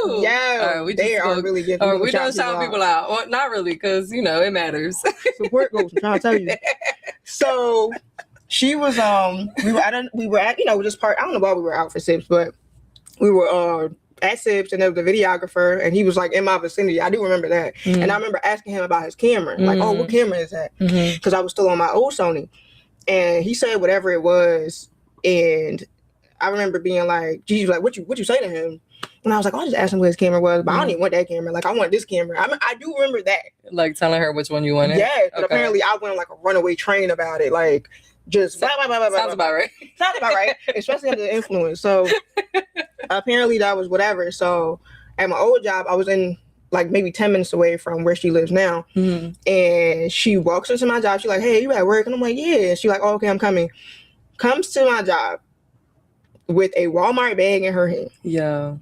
True. Yeah. They are really gifted. We don't shout people out. Well, not really, because, you know, it matters. Support goals, I'm trying to tell you. So she was, we were at, you know, just part, I don't know why we were out for sips, but we were at sips, and there was a videographer, and he was like in my vicinity. I do remember that. And I remember asking him about his camera. Like, oh, what camera is that? Because I was still on my old Sony. And he said whatever it was. And I remember being like, Gigi was like, what you say to him? And I was like, I just asked him what his camera was, but I don't even want that camera. Like, I want this camera. I do remember that. Like, telling her which one you wanted? Yeah, but apparently I went on like a runaway train about it. Like, just sounds about right. Sounds about right, especially under the influence. So apparently that was whatever. So at my old job, I was in like maybe 10 minutes away from where she lives now. And she walks into my job. She's like, hey, you at work? And I'm like, yeah. And she's like, oh, okay, I'm coming. Comes to my job with a Walmart bag in her hand. Yeah.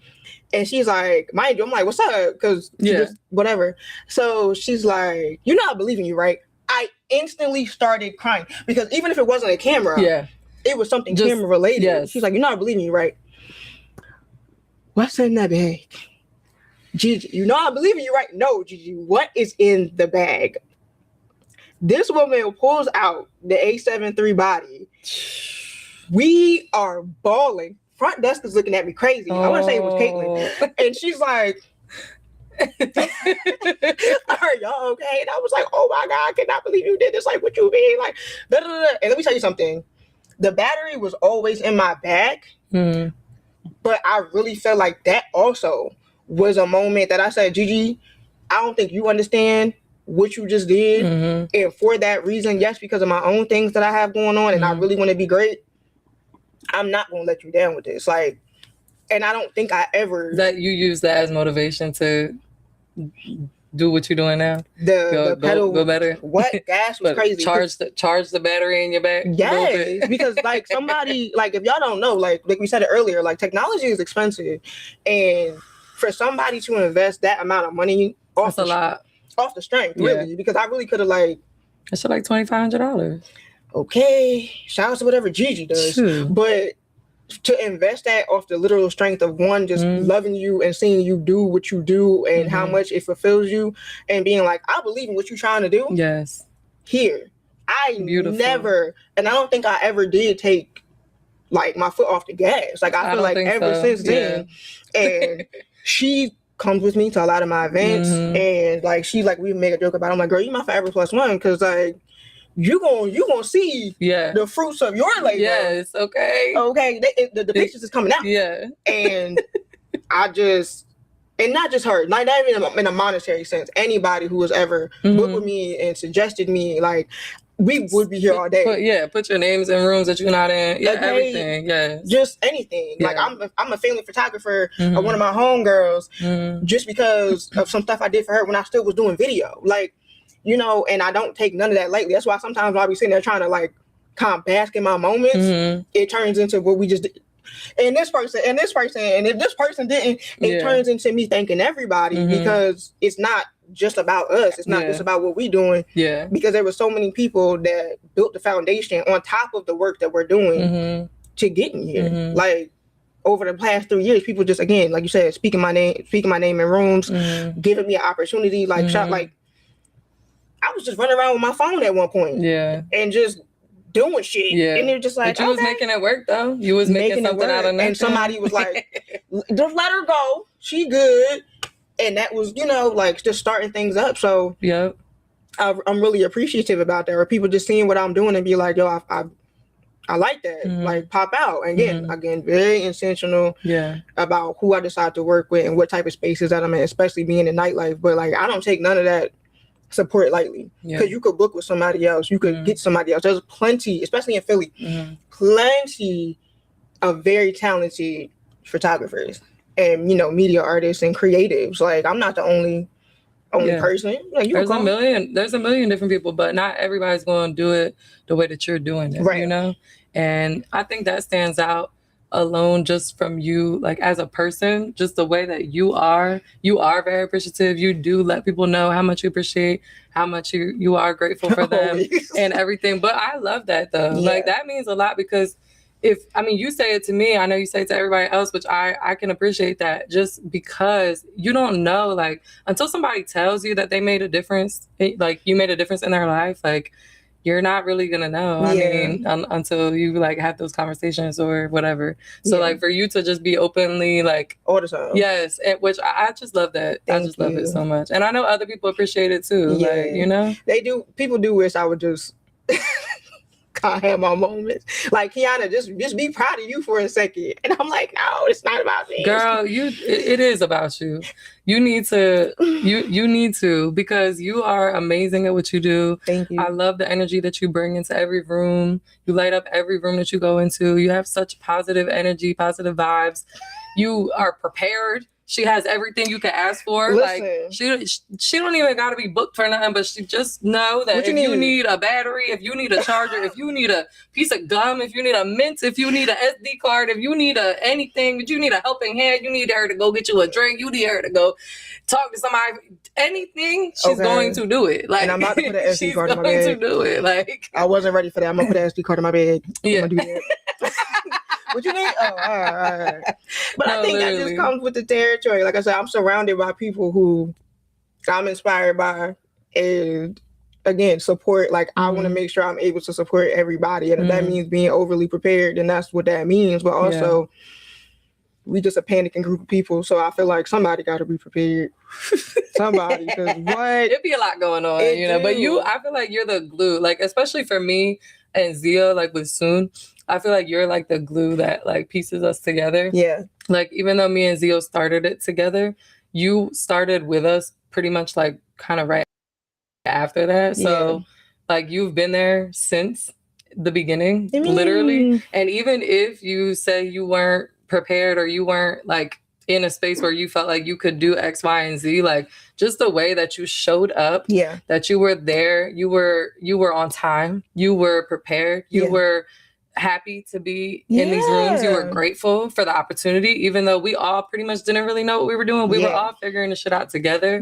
And she's like, mind you, I'm like, what's up? Because whatever. So she's like, you know I believe in you, right? I instantly started crying because even if it wasn't a camera, it was something camera related. Yes. She's like, you know I believe in you, right? What's in that bag? Gigi, you know I believe in you, right? No, Gigi, what is in the bag? This woman pulls out the A73 body. We are bawling. Front desk is looking at me crazy. I want to say it was Caitlin. And she's like, are y'all okay? And I was like, oh my God, I cannot believe you did this. Like, what you mean? Like, da, da, da. And let me tell you something. The battery was always in my bag, but I really felt like that also was a moment that I said, Gigi, I don't think you understand what you just did. And for that reason, yes, because of my own things that I have going on and I really want to be great, I'm not going to let you down with this. Like, and I don't think I ever... That you use that as motivation to do what you're doing now? The pedal... Go better? What? Gas was crazy. Charge the battery in your back? Yes, because like somebody... Like if y'all don't know, like we said it earlier, like technology is expensive. And for somebody to invest that amount of money... That's a lot. Off the strength, really. Because I really could have like... It's like $2,500. Okay, shout out to whatever Gigi does. But to invest that off the literal strength of one just loving you and seeing you do what you do and how much it fulfills you and being like, I believe in what you're trying to do. Yes. Here. Never, and I don't think I ever did take like my foot off the gas. Like I feel like ever since then. And she comes with me to a lot of my events and like we make a joke about it. I'm like, girl, you my forever plus one because like you gonna see the fruits of your labor. Yes, okay. The pictures is coming out. Yeah. And I just, and not just her, not even in a monetary sense, anybody who has ever booked with me and suggested me, like, we would be here all day. Put your names in rooms that you're not in. Yeah, everything. Yeah. Just anything. Yeah. Like I'm a family photographer of one of my homegirls just because of some stuff I did for her when I still was doing video. Like, you know, and I don't take none of that lightly. That's why sometimes I'll be sitting there trying to like kind of bask in my moments. It turns into what we just did. And this person, and if this person didn't, it turns into me thanking everybody because it's not just about us. It's not just about what we're doing. Yeah. Because there were so many people that built the foundation on top of the work that we're doing to getting here. Like over the past 3 years, people just, again, like you said, speaking my name in rooms, giving me an opportunity, like I was just running around with my phone at one point. Yeah. And just doing shit. Yeah. And they're just like, but you was making it work though. You was making something out of nothing. And somebody was like, just let her go. She good. And that was, you know, like just starting things up. So I'm really appreciative about that. Or people just seeing what I'm doing and be like, yo, I like that. Like pop out. And again, very intentional about who I decide to work with and what type of spaces that I'm in, especially being in nightlife. But like, I don't take none of that support lightly because you could book with somebody else, you could get somebody else. There's plenty, especially in Philly, plenty of very talented photographers and, you know, media artists and creatives. Like I'm not the only person. Like, there's a million different people, but not everybody's going to do it the way that you're doing it, you know? And I think that stands out alone just from you, like as a person, just the way that you are very appreciative. You do let people know how much you appreciate, how much you are grateful for them and everything. But I love that though. Like that means a lot because you say it to me, I know you say it to everybody else, which I can appreciate that just because you don't know, like until somebody tells you that they made a difference, like you made a difference in their life, like you're not really gonna know. I mean, until you like have those conversations or whatever. So like for you to just be openly like all the time. Yes, which I just love that. I just love it so much, and I know other people appreciate it too. Yeah. Like, you know, they do. People do wish I would just. I have my moments. Like, Kiana, just be proud of you for a second. And I'm like, no, it's not about me. Girl, it is about you. You need to, you need to, because you are amazing at what you do. Thank you. I love the energy that you bring into every room. You light up every room that you go into. You have such positive energy, positive vibes. You are prepared. She has everything you can ask for. Listen. Like she don't even got to be booked for nothing, but she just know that you need a battery, if you need a charger, if you need a piece of gum, if you need a mint, if you need a SD card, if you need anything, if you need a helping hand, you need her to go get you a drink, you need her to go talk to somebody, anything, she's going to do it. Like, and I'm about to put an SD card in my bed. She's going to do it. Like, I wasn't ready for that. I'm gonna put an SD card in my bed. Yeah. I'm gonna do that. What you mean? Oh, all right. But No, I think literally. that just comes with the territory. Like I said, I'm surrounded by people who I'm inspired by, and again, support. Like I want to make sure I'm able to support everybody, and if that means being overly prepared, then that's what that means. But also, we just a panicking group of people, so I feel like somebody got to be prepared. Somebody, because what? It'd be a lot going on, you know. But I feel like you're the glue. Like especially for me and Zia, like with Soon, I feel like you're like the glue that like pieces us together. Yeah. Like even though me and Zio started it together, you started with us pretty much like kind of right after that. So like you've been there since the beginning, literally. And even if you say you weren't prepared or you weren't like in a space where you felt like you could do X, Y, and Z, like just the way that you showed up, that you were there, you were on time, you were prepared, you were happy to be in these rooms, you were grateful for the opportunity, even though we all pretty much didn't really know what we were doing. We were all figuring the shit out together.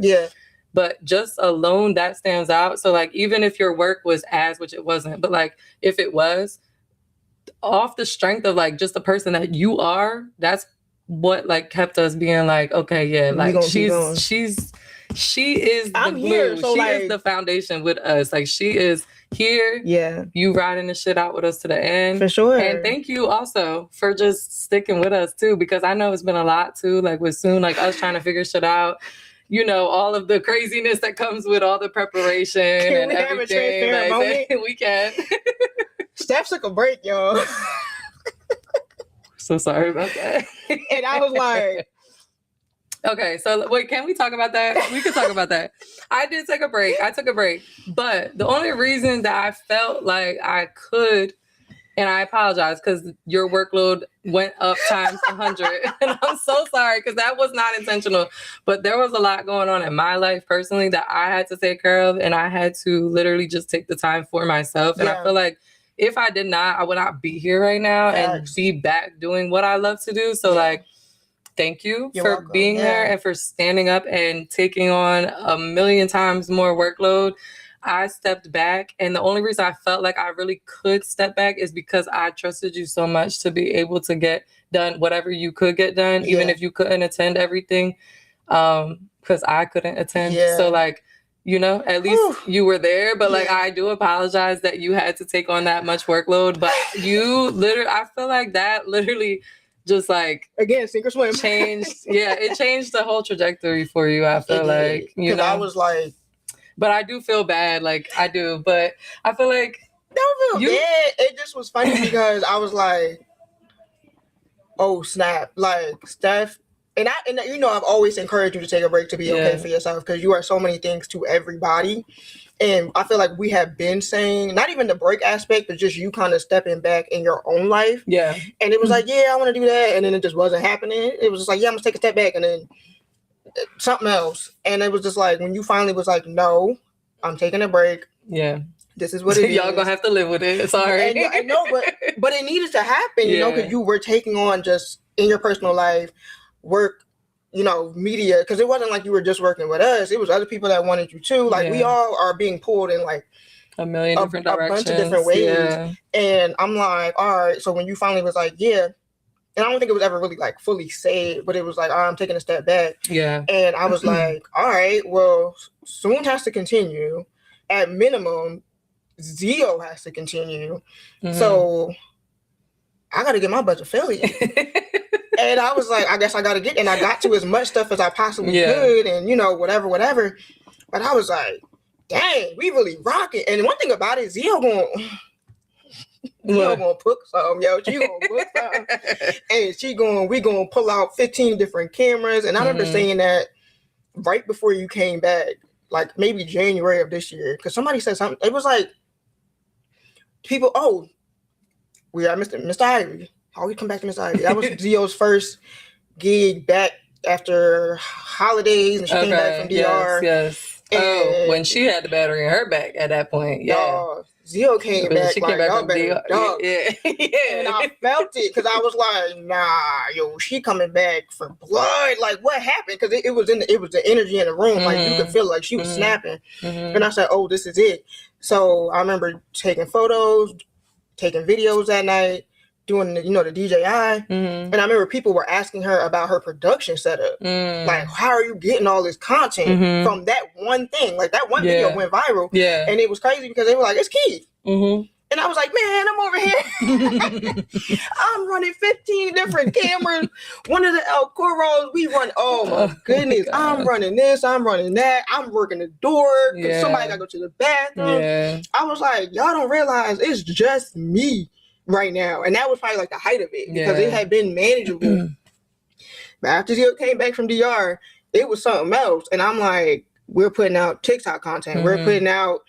But just alone, that stands out. So like, even if your work was which it wasn't, but like if it was, off the strength of like just the person that you are, that's what like kept us being like, okay, yeah, like she is the glue. So she like, is the foundation with us. Like she is here. Yeah. You riding the shit out with us to the end. For sure. And thank you also for just sticking with us too, because I know it's been a lot too, like with Soon, like us trying to figure shit out. You know, all of the craziness that comes with all the preparation and everything. Like, we can. Steph took a break, y'all. So sorry about that. And I was like, okay, so wait, can we talk about that? We could talk about that. I did take a break. I took a break. But the only reason that I felt like I could, and I apologize because your workload went up times 100. And I'm so sorry because that was not intentional. But there was a lot going on in my life personally that I had to take care of. And I had to literally just take the time for myself. And I feel like if I did not, I would not be here right now and be back doing what I love to do. So like, thank you for welcome. Being there and for standing up and taking on 1,000,000 times more workload. I stepped back, and the only reason I felt like I really could step back is because I trusted you so much to be able to get done whatever you could get done, even if you couldn't attend everything, because I couldn't attend. So like, you know, at least you were there, but like, I do apologize that you had to take on that much workload, but you literally, I feel like that literally just like, again, sink or swim, changed. It changed the whole trajectory for you. I feel like, you know, I was like, but I do feel bad. Like I do, but I feel like don't feel bad. It just was funny because I was like, oh snap. Like Steph, and you know, I've always encouraged you to take a break to be okay for yourself because you are so many things to everybody. And I feel like we have been saying, not even the break aspect, but just you kind of stepping back in your own life. Yeah. And it was like, I want to do that. And then it just wasn't happening. It was just like, I'm going to take a step back. And then something else. And it was just like, when you finally was like, no, I'm taking a break. Yeah. This is what it is. Y'all gonna have to live with it. Sorry. I know, but it needed to happen, you know, because you were taking on just in your personal life, work, you know, media, because it wasn't like you were just working with us. It was other people that wanted you too. Like we all are being pulled in like 1,000,000 different directions. A bunch of different ways. Yeah. And I'm like, all right. So when you finally was like, and I don't think it was ever really like fully said, but it was like, I'm taking a step back. Yeah. And I was like, all right, well, Soon has to continue. At minimum, Zio has to continue. Mm-hmm. So I got to get my butt to Philly. And I was like, I guess I got to get, and I got to as much stuff as I possibly could, and you know, whatever. But I was like, dang, we really rock it. And one thing about it, Zio gonna book something, yo. She gonna book something, and we gonna pull out 15 different cameras. And I remember saying that right before you came back, like maybe January of this year, because somebody said something. It was like people, we are Mr. Ivy. How we come back to Miss Ivy? That was Zio's first gig back after holidays, and she came back from DR. Yes. And when she had the battery in her back at that point, Zio came back. She came back from DR. Yeah. And I felt it because I was like, nah, she coming back for blood. Like, what happened? Because it was the energy in the room. Like you could feel like she was snapping. Mm-hmm. And I said, oh, this is it. So I remember taking photos, taking videos that night, doing the DJI, and I remember people were asking her about her production setup. Like, how are you getting all this content from that one thing? Like, that one video went viral. Yeah. And it was crazy because they were like, it's Keith. And I was like, man, I'm over here. I'm running 15 different cameras. One of the El Coros, we run, oh my goodness. I'm running this, I'm running that. I'm working the door because somebody got to go to the bathroom. Yeah. I was like, y'all don't realize it's just me right now. And that was probably like the height of it because it had been manageable. But after Zio came back from DR, it was something else. And I'm like, we're putting out TikTok content. We're putting out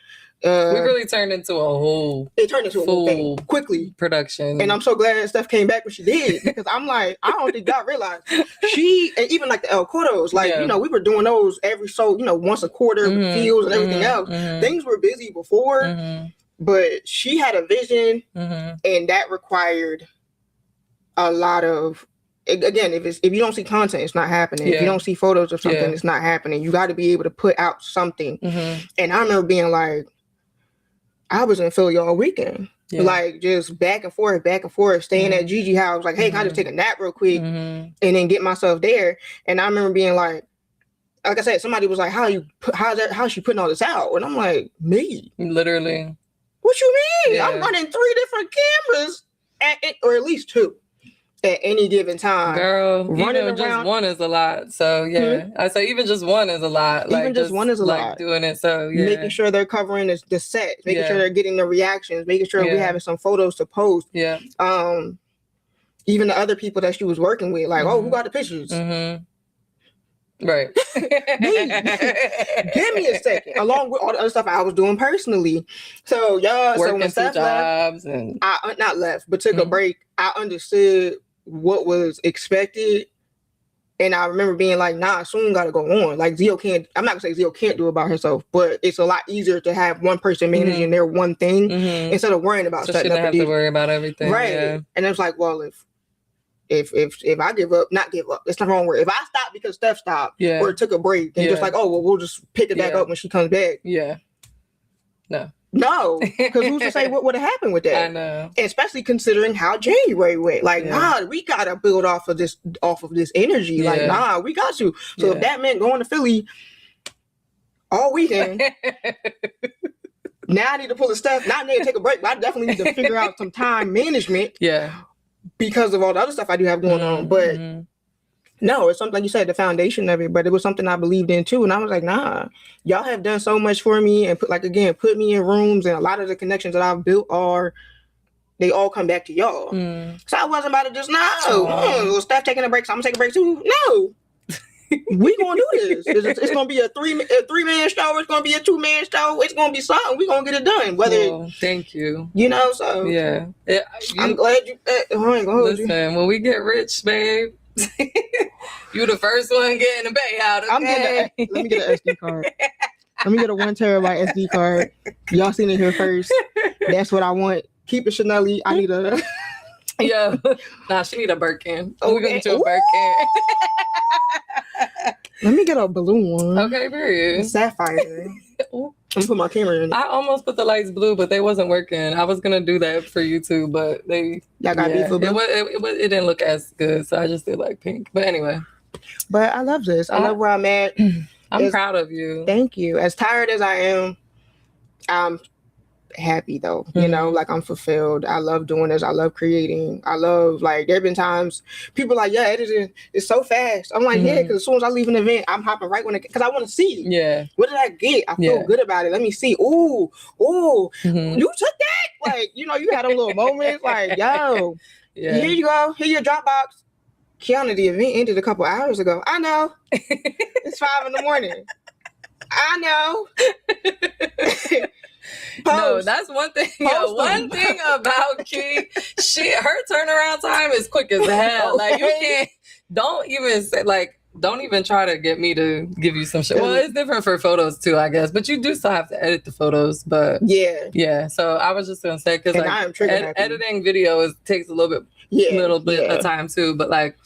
we really turned into a whole thing quickly production. And I'm so glad Steph came back when she did, because I'm like, I don't think y'all realized she, and even like the El Cortos, like, we were doing those once a quarter with fields and everything else. Things were busy before, but she had a vision and that required a lot of, again, if you don't see content, it's not happening. If you don't see photos of something, it's not happening. You got to be able to put out something. And I remember being like, I was in Philly all weekend. Like, just back and forth, staying at Gigi house. Like, hey, can I just take a nap real quick and then get myself there? And I remember being like I said, somebody was like, how's she putting all this out? And I'm like, me? Literally. What you mean? I'm running 3 different cameras, or at least 2. At any given time, girl, running around. Just one is a lot. So I say even just one is a lot. Even like, just one is a lot. Doing it, so making sure they're covering the set, making sure they're getting the reactions, making sure we're having some photos to post. Yeah. Even the other people that she was working with, like, oh, who got the pictures? Right. Give me a second. Along with all the other stuff I was doing personally. So working when Steph jobs left, and I not left, but took a break. I understood what was expected, and I remember being like, nah, soon gotta go on. Like, Zio can't, I'm not gonna say Zio can't do it by herself, but it's a lot easier to have one person managing their one thing instead of worrying about setting up a to worry about everything, right? And it's like, well, if I give up, not give up, it's not wrong word. If I stop because Steph stopped or took a break and just like, oh, well, we'll just pick it back up when she comes back. No, because who's to say what would have happened with that? I know. Especially considering how January went. Like, nah, we gotta build off of this energy. Yeah. Like, nah, we got to. So if that meant going to Philly all weekend, now I need to pull the stuff. Not need to take a break, but I definitely need to figure out some time management. Yeah. Because of all the other stuff I do have going on. But no, it's something, like you said, the foundation of it, but it was something I believed in too. And I was like, nah, y'all have done so much for me and put me in rooms, and a lot of the connections that I've built they all come back to y'all. So I wasn't about to just, well, Steph taking a break, so I'm gonna take a break too. No. We gonna do this. It's gonna be a 3-man show. It's gonna be a 2-man show. It's gonna be something. We gonna get it done. Thank you. So I'm glad you. Listen, when we get rich, babe, you the first one getting the payout. Okay? Let me get an SD card. Let me get a 1 terabyte SD card. Y'all seen it here first. That's what I want. Keep it Chanel-y. I need a. Nah, she need a Birkin. We're gonna do a Birkin. Let me get a balloon one. Okay, period. Sapphire. I'm gonna put my camera in it. I almost put the lights blue, but they wasn't working. I was gonna do that for you too, but y'all got beef for blue. It didn't look as good, so I just did like pink. But anyway. But I love this. I love where I'm at. I'm proud of you. Thank you. As tired as I am, I'm happy though. Like, I'm fulfilled. I love doing this. I love creating. I love, like, there have been times people like, editing is so fast. I'm like, because as soon as I leave an event, I'm hopping right because I want to see. What did I get? I feel good about it. Let me see. Ooh, you took that? Like, you had a little moment. Like, yo, here you go. Here's your Dropbox. Kiana, the event ended a couple hours ago. I know. It's 5 a.m. I know. No, that's one thing. One thing about Key, her turnaround time is quick as hell. Like, you can't. Don't even try to get me to give you some shit. Well, it's different for photos too, I guess. But you do still have to edit the photos. But yeah. So I was just gonna say, because editing video takes a little bit of time too. But like,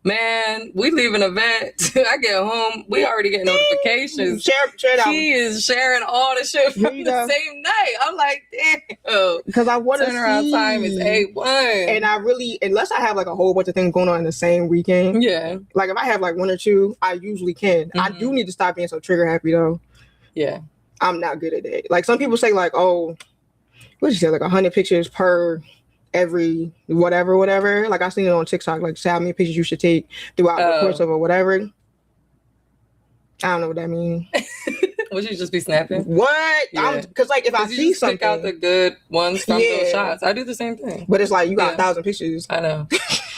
Man, we leave an event. I get home. We already get notifications. Share that. He is sharing all the shit from the same night. I'm like, damn. Because I want to see. Turnaround time is A1. And I really, unless I have like a whole bunch of things going on in the same weekend. Yeah. Like if I have like one or two, I usually can. Mm-hmm. I do need to stop being so trigger happy though. Yeah. I'm not good at that. Like some people say like, oh, what you say, like 100 pictures per every whatever. Like I seen it on TikTok, like say how many pictures you should take throughout the course of a whatever. I don't know what that means. Would you just be snapping? What? Yeah. Because like if I see something, pick out the good ones from those shots. I do the same thing. But it's like you got 1,000 pictures. I know.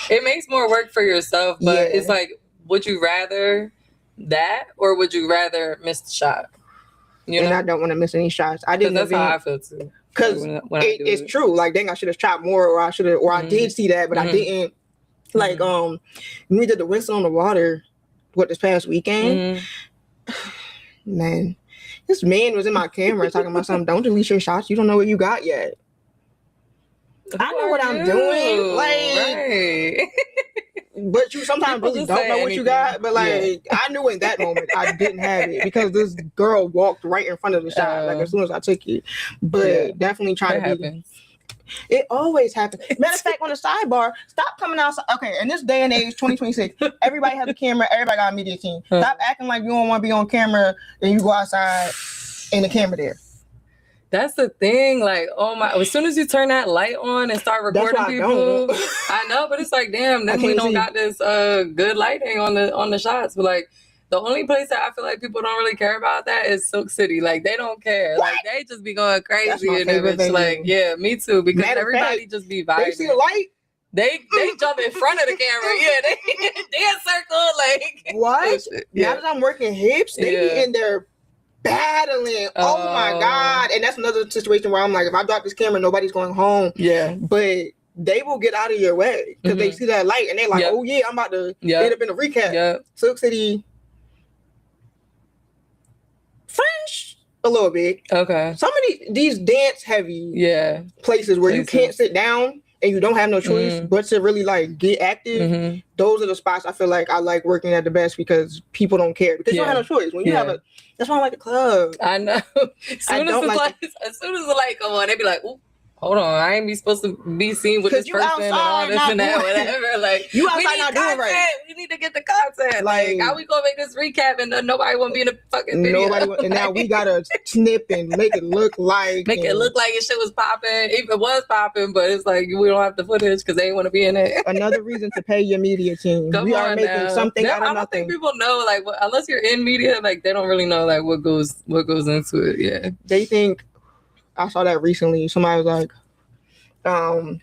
It makes more work for yourself, but it's like, would you rather that or would you rather miss the shot? You know? And I don't want to miss any shots. I didn't. That's how I feel too. Because it's true. Like, dang, I should have shot more, or I should have, or I did see that, but I didn't. Like, we did the Winston on the Water, this past weekend. Man, this man was in my camera talking about something. Don't delete your shots. You don't know what you got yet. I know what I'm doing. Like, right. But you sometimes really don't know what you got. But like, I knew in that moment I didn't have it because this girl walked right in front of the shot. Like as soon as I took it, but definitely trying to be. It always happens. Matter of fact, on the sidebar, stop coming outside. Okay, in this day and age, 2026, everybody has a camera. Everybody got a media team. Stop acting like you don't want to be on camera and you go outside and the camera there. That's the thing. Like, oh my! As soon as you turn that light on and start recording people, I know, but it's like, damn, then we don't got this good lighting on the shots. But like, the only place that I feel like people don't really care about that is Silk City. Like, they don't care. What? Like, they just be going crazy and it's like, yeah, me too. Because everybody just be vibing. They see the light. They jump in front of the camera. Yeah, they circle like what? Now that I'm working hips, they be in there battling. Oh my God. And that's another situation where I'm like, if I drop this camera, nobody's going home. Yeah. But they will get out of your way because they see that light and they're like, oh yeah, I'm about to end up in a recap. Yep. Silk City. French a little bit. Okay. Some of these dance heavy places where you can't sit down and you don't have no choice but to really like get active. Those are the spots I feel like I like working at the best because people don't care because you don't have no choice. When you have that's why I like the club. I know. As soon as the light come on, they be like, ooh. Hold on, I ain't supposed to be seen with this person and all this and that, whatever. Like, you outside not doing right. We need to get the content. Like, how we gonna make this recap and nobody won't be in the fucking video? And now we gotta snip and make it look like your shit was popping. If it was popping, but it's like we don't have the footage because they ain't want to be in it. Another reason to pay your media team. We are making something out of nothing. I don't think people know, like, unless you're in media, like they don't really know like what goes into it. Yeah, they think. I saw that recently. Somebody was like,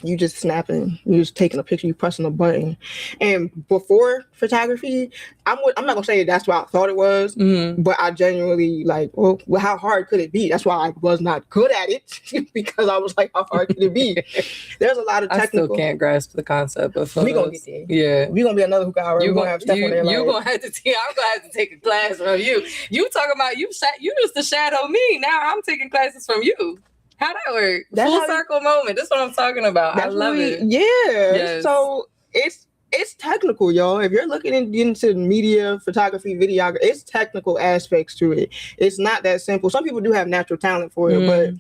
you just snapping, you just taking a picture, you pressing a button. And before photography, I'm not gonna say that's what I thought it was, but I genuinely like, well, how hard could it be? That's why I was not good at it because I was like, how hard could it be? There's a lot of technical. I still can't grasp the concept of photos. We gonna get there. Yeah, we gonna be another hookah hour. We're gonna have Steph on there. I'm gonna have to take a class from you. You talking about you used to shadow me. Now I'm taking classes from you. How'd that work? Full circle moment. That's what I'm talking about. I love it. Yeah. Yes. So it's technical, y'all. If you're looking into media, photography, videography, it's technical aspects to it. It's not that simple. Some people do have natural talent for it, but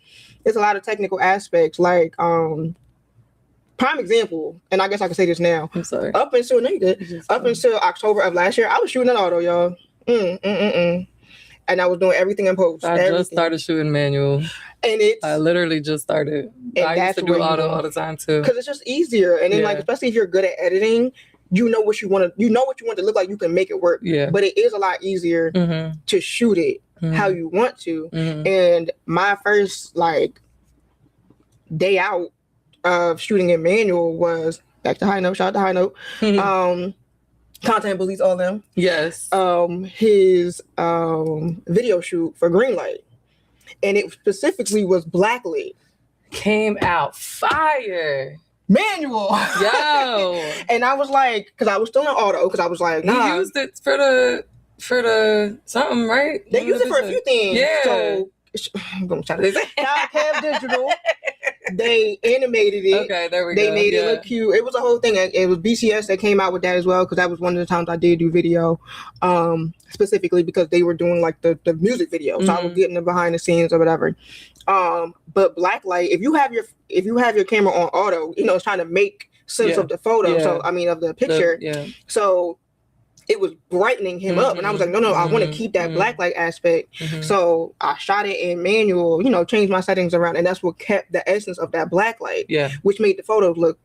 it's a lot of technical aspects. Like, prime example, and I guess I can say this now. I'm sorry. Up until October of last year, I was shooting an auto, y'all. And I was doing everything in post. I just started shooting manual. And I literally just started. I used to do auto all the time too. Because it's just easier. And then like, especially if you're good at editing, you know what you want to look like, you can make it work. Yeah. But it is a lot easier to shoot it how you want to. And my first like day out of shooting in manual was back to High Note, shout out to High Note. Content Bullies, all them. Yes. His video shoot for Greenlight. And it specifically was blacklit. Came out fire. Manual. Yo. And I was like, because I was still in auto, because I was like, nah. You used it for the something, right? They use it for a few things. Yeah. So I'm gonna try to say Kev Digital. they animated it. Okay, there we go. They made it look cute. It was a whole thing. It was BCS that came out with that as well, because that was one of the times I did do video, specifically because they were doing like the music video. So I would get in the behind the scenes or whatever. But blacklight, if you have your camera on auto, it's trying to make sense of the photo. So I mean of the picture. So it was brightening him up, and I was like, no, I want to keep that blacklight aspect. So I shot it in manual, changed my settings around, and that's what kept the essence of that blacklight, which made the photos look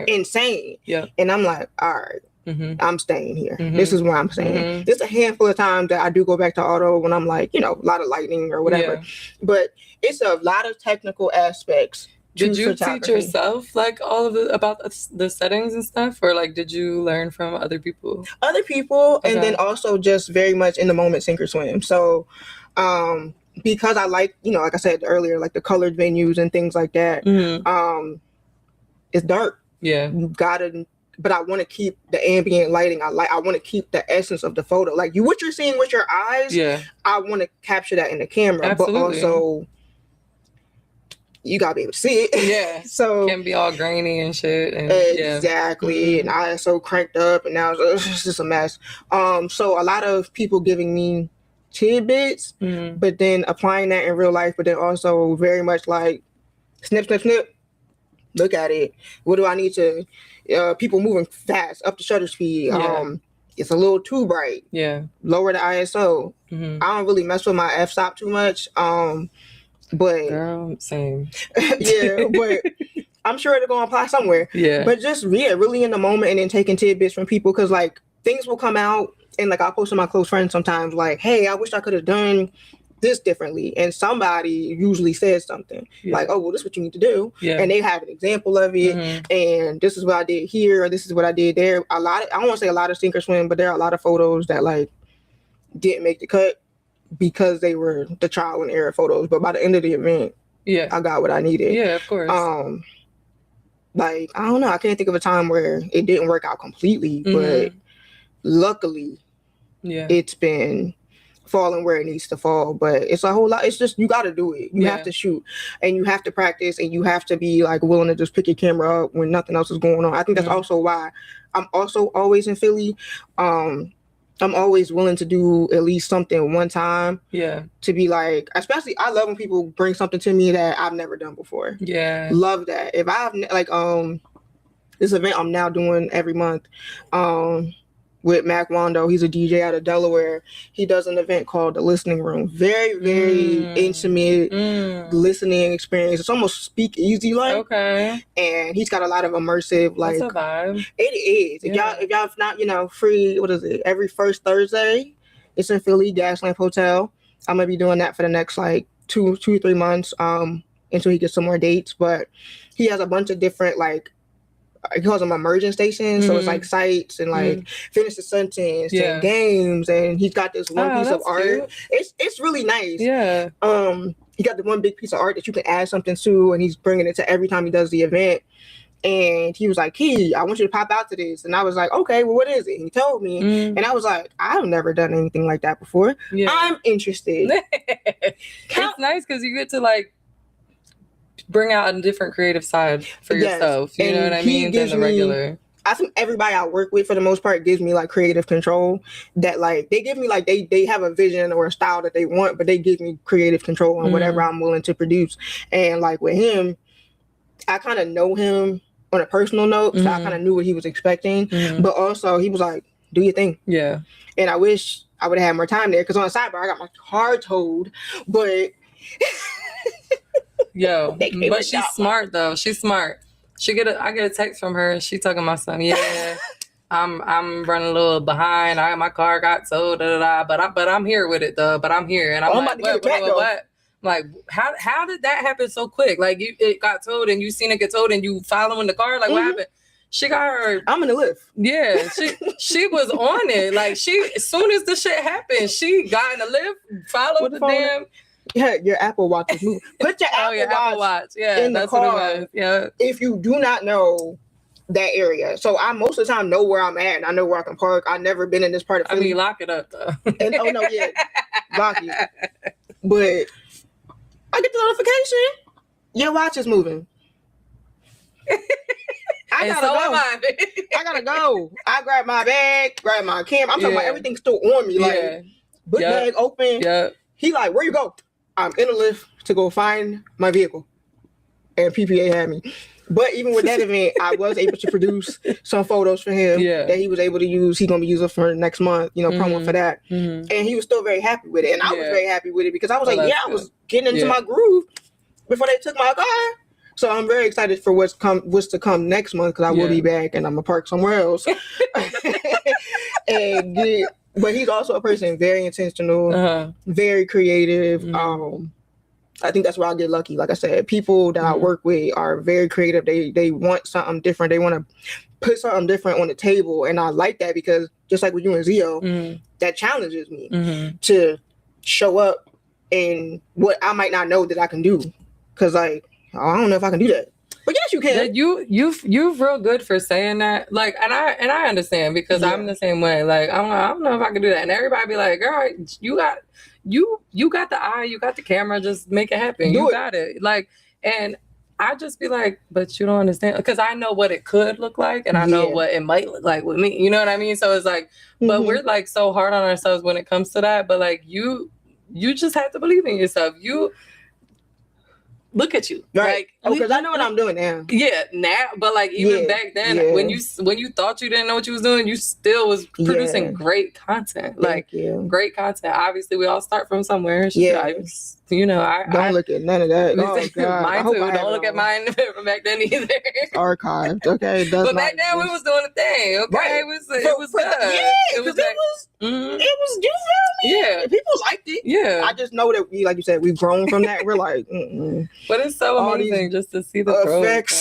insane. And I'm like, all right, I'm staying here. This is where I'm staying. There's a handful of times that I do go back to auto when I'm like, a lot of lightning or whatever, but it's a lot of technical aspects. Did you teach yourself like all of about the settings and stuff, or like did you learn from other people? And then also just very much in the moment, sink or swim. So because I like, like I said earlier, like the colored venues and things like that, it's dark. You gotta, but I want to keep the ambient lighting. I want to keep the essence of the photo. Like what you're seeing with your eyes, I want to capture that in the camera. Absolutely. But also you gotta be able to see it. So can be all grainy and shit. And, exactly. And ISO cranked up, and now it's just a mess. So a lot of people giving me tidbits, but then applying that in real life, but then also very much like snip, snip, snip. Look at it. What do I need to? People moving fast, up the shutter speed. It's a little too bright. Lower the ISO. I don't really mess with my f-stop too much. But girl, same. But I'm sure they're gonna apply somewhere. But just really in the moment, and then taking tidbits from people, because like things will come out, and like I'll post to my close friends sometimes, like, hey, I wish I could have done this differently, and somebody usually says something like, oh, well, this is what you need to do, and they have an example of it, and this is what I did here, or this is what I did there. I don't want to say a lot of sink or swim, but there are a lot of photos that like didn't make the cut because they were the trial and error photos, but by the end of the event, I got what I needed. Of course. Like I don't know, I can't think of a time where it didn't work out completely, but luckily, it's been falling where it needs to fall. But it's a whole lot. It's just you got to do it. You have to shoot, and you have to practice, and you have to be like willing to just pick your camera up when nothing else is going on. I think that's also why I'm also always in Philly. I'm always willing to do at least something one time. To be like, especially I love when people bring something to me that I've never done before. Love that. If I've like this event I'm now doing every month with Mac Wando. He's a DJ out of Delaware. He does an event called The Listening Room. Very, very intimate listening experience. It's almost speakeasy like. And he's got a lot of immersive like. That's a vibe. It is. If y'all not free, what is it? Every first Thursday, it's in Philly, Gaslamp Hotel. I'm gonna be doing that for the next like 2 or 3 months until he gets some more dates. But he has a bunch of different like. He calls them immersion stations, so it's like sites and like finish the sentence and games, and he's got this one piece of art. It's really nice. He got the one big piece of art that you can add something to, and he's bringing it to every time he does the event. And he was like, Key, I want you to pop out to this. And I was like, okay, well, what is it? And he told me, and I was like, I've never done anything like that before. I'm interested. It's nice because you get to like bring out a different creative side for yourself. You know what I mean? Than the regular. I think everybody I work with for the most part gives me like creative control, that like they give me like they have a vision or a style that they want, but they give me creative control on whatever I'm willing to produce. And like with him, I kind of know him on a personal note, so I kind of knew what he was expecting, but also he was like, do your thing. And I wish I would have had more time there, because on the sidebar I got my car towed, but but she's smart though. She's smart. I get a text from her. She talking about something. I'm running a little behind. My car got towed. But I'm here with it though. But I'm here, and I'm like, what? Like, how did that happen so quick? Like, it got towed, and you seen it get towed, and you following the car. Like, what happened? She got her. I'm in the lift. Yeah, she was on it. Like, as soon as the shit happened, she got in the lift, followed the damn. Yeah, your Apple Watch is moving. Put your Apple Watch in the car. If you do not know that area. So I most of the time know where I'm at, and I know where I can park. I've never been in this part of Philly. I mean, lock it up though. And lock it. But I get the notification. Your watch is moving. I gotta go. I gotta go. I grab my bag, grab my camera. I'm talking about everything's still on me. Like, book bag open. Yeah. He like, where you go? I'm in a lift to go find my vehicle. And PPA had me. But even with that event, I was able to produce some photos for him that he was able to use. He's going to be using for next month, promo for that. And he was still very happy with it. And I was very happy with it because I was like, I was getting into my groove before they took my car. So I'm very excited for what's to come next month because I will be back and I'm going to park somewhere else. But he's also a person very intentional, very creative. I think that's where I get lucky. Like I said, people that I work with are very creative. They want something different. They want to put something different on the table. And I like that because just like with you and Zio, that challenges me to show up in what I might not know that I can do. Because I don't know if I can do that. But yes, you can. You're real good for saying that. Like, and I understand because I'm the same way. Like, I don't know if I can do that. And everybody be like, girl, you got the eye, you got the camera, just make it happen. You got it. Like, and I just be like, but you don't understand because I know what it could look like and I know what it might look like with me. You know what I mean? So it's like, but we're like so hard on ourselves when it comes to that. But like you just have to believe in yourself. Look at you, right? Because I know what I'm doing now. Yeah, now, but like even back then, when you thought you didn't know what you was doing, you still was producing great content. Like great content. Obviously, we all start from somewhere. Don't look at none of that. Oh God, mine too. Don't look at mine from back then either. It's archived. Okay, but back then we was doing a thing. Okay, right. It was good. Yeah, it was you feel me? Yeah, people liked it. Yeah, I just know that like you said, we've grown from that. We're like. But it's so amazing just to see the effects.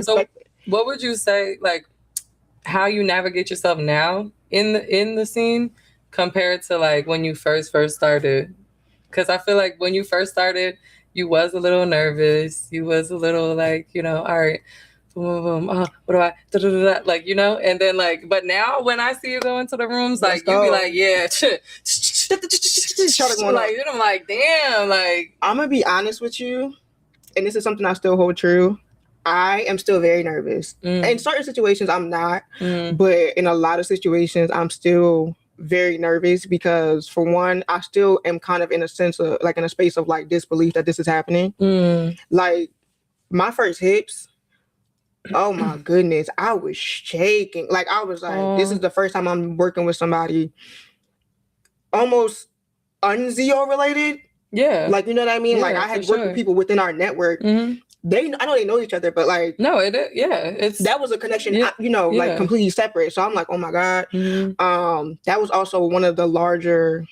So what would you say, like, how you navigate yourself now in the scene compared to like when you first started? Because I feel like when you first started, you was a little nervous. You was a little like, all right, boom, boom, boom. What do I, da-da-da-da, like, and then like, but now when I see you go into the rooms, like, you be like, yeah, like, I'm like, damn, like. I'm going to be honest with you, and this is something I still hold true. I am still very nervous. In certain situations, I'm not, but in a lot of situations, I'm still very nervous because for one, I still am kind of in a sense of like in a space of like disbelief that this is happening. Like my first hips, oh my goodness, I was shaking. Like I was like, this is the first time I'm working with somebody almost unzio related. Yeah. Like, you know what I mean? Like I had worked with people within our network. I know they know each other, but like that was a connection, like completely separate. So I'm like, oh my God. That was also one of the larger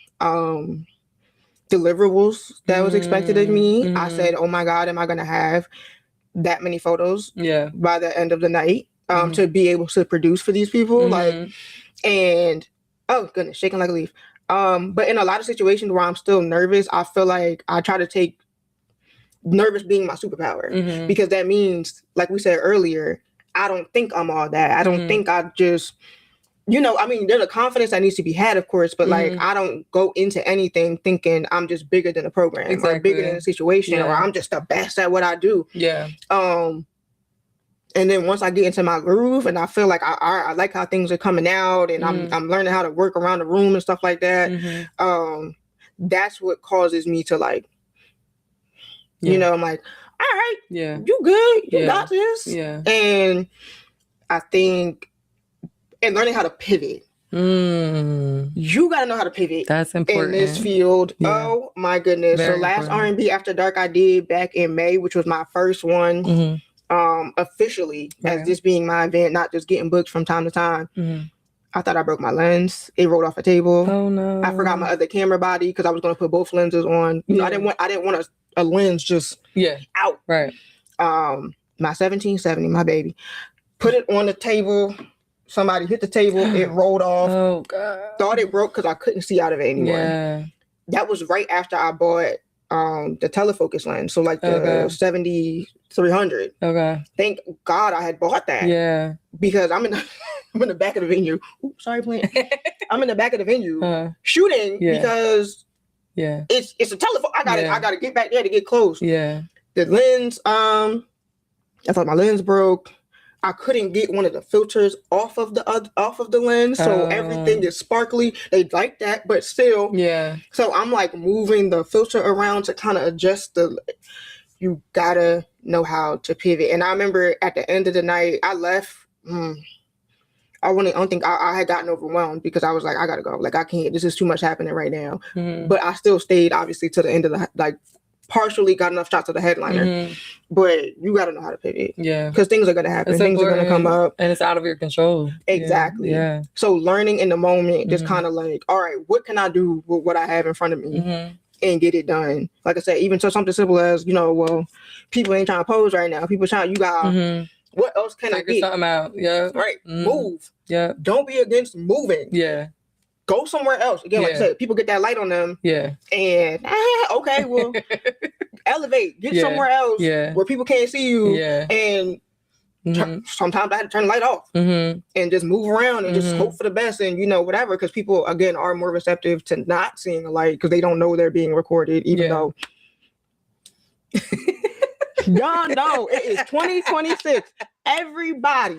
deliverables that was expected of me. I said, oh my God, am I gonna have that many photos by the end of the night to be able to produce for these people? Like, and oh goodness, shaking like a leaf. But in a lot of situations where I'm still nervous, I feel like I try to take nervous being my superpower because that means, like we said earlier, I don't think I'm all that. I don't think I just, I mean, there's a confidence that needs to be had, of course, but like I don't go into anything thinking I'm just bigger than the program or bigger than the situation or I'm just the best at what I do. Yeah. And then once I get into my groove and I feel like I like how things are coming out and I'm learning how to work around the room and stuff like that. That's what causes me to like, I'm like, all right, you good, you got this. Yeah. And I think, and learning how to pivot. You got to know how to pivot. That's important. In this field. Yeah. Oh my goodness. Very so last R&B After Dark I did back in May, which was my first one officially as this being my event, not just getting booked from time to time. I thought I broke my lens. It rolled off a table. Oh no. I forgot my other camera body because I was going to put both lenses on. I didn't want a lens just out. Right. My 1770, my baby. Put it on the table. Somebody hit the table. It rolled off. Oh God. Thought it broke because I couldn't see out of it anymore. Yeah. That was right after I bought the telefocus lens. So like the 7300. Okay. Thank God I had bought that. Yeah. Because I'm in the back of the venue. Oops, sorry, plant. I'm in the back of the venue shooting because it's a telephone. I gotta get back there to get close. Yeah. The lens I thought my lens broke. I couldn't get one of the filters off of the lens, so everything is sparkly. They like that, but still, yeah. So I'm like moving the filter around to kind of adjust the. You gotta know how to pivot. And I remember at the end of the night, I left. I don't think I had gotten overwhelmed because I was like, I gotta go. Like I can't. This is too much happening right now. But I still stayed, obviously, to the end of the partially got enough shots of the headliner. But you gotta know how to pivot. Yeah. Because things are gonna happen. Things are gonna come up, and it's out of your control. Exactly. Yeah. So learning in the moment, just kind of like, all right, what can I do with what I have in front of me? And get it done. Like I said, even to something simple as, well, people ain't trying to pose right now. People trying, you got, what else can I get? Something out. Yeah. Right. Move. Yeah. Don't be against moving. Yeah. Go somewhere else. Again, like I said, people get that light on them. Yeah. And, okay, well, elevate. Get somewhere else where people can't see you. Yeah. And sometimes I had to turn the light off and just move around and just hope for the best and whatever, because people again are more receptive to not seeing a light because they don't know they're being recorded, even though y'all know it is 2026. Everybody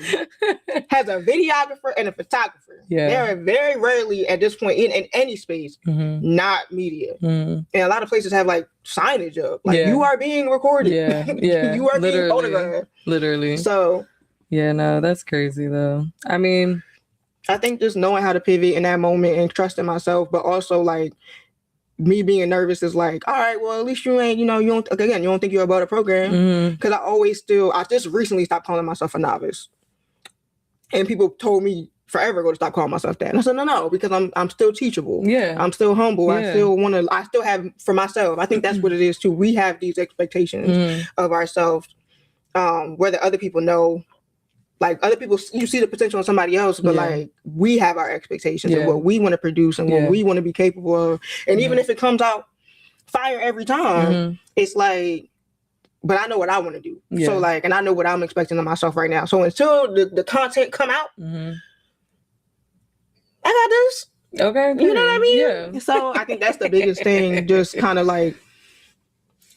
has a videographer and a photographer. There are very rarely at this point in any space not media, and a lot of places have like signage up like you are being recorded. You are being photographed. Literally. So no, that's crazy though. I mean, I think just knowing how to pivot in that moment and trusting myself, but also like me being nervous is like, all right, well, at least you ain't, you don't think you're above the program. Because I just recently stopped calling myself a novice. And people told me forever ago to stop calling myself that. And I said, no, because I'm still teachable. Yeah. I'm still humble. I still have for myself. I think that's what it is too. We have these expectations of ourselves, whether other people know. Like other people, you see the potential in somebody else, but like we have our expectations of what we want to produce and what we want to be capable of. And even if it comes out fire every time, it's like, but I know what I want to do. So like, and I know what I'm expecting of myself right now. So until the content come out, I got this. Okay. You know what I mean? Yeah. So I think that's the biggest thing. Just kind of like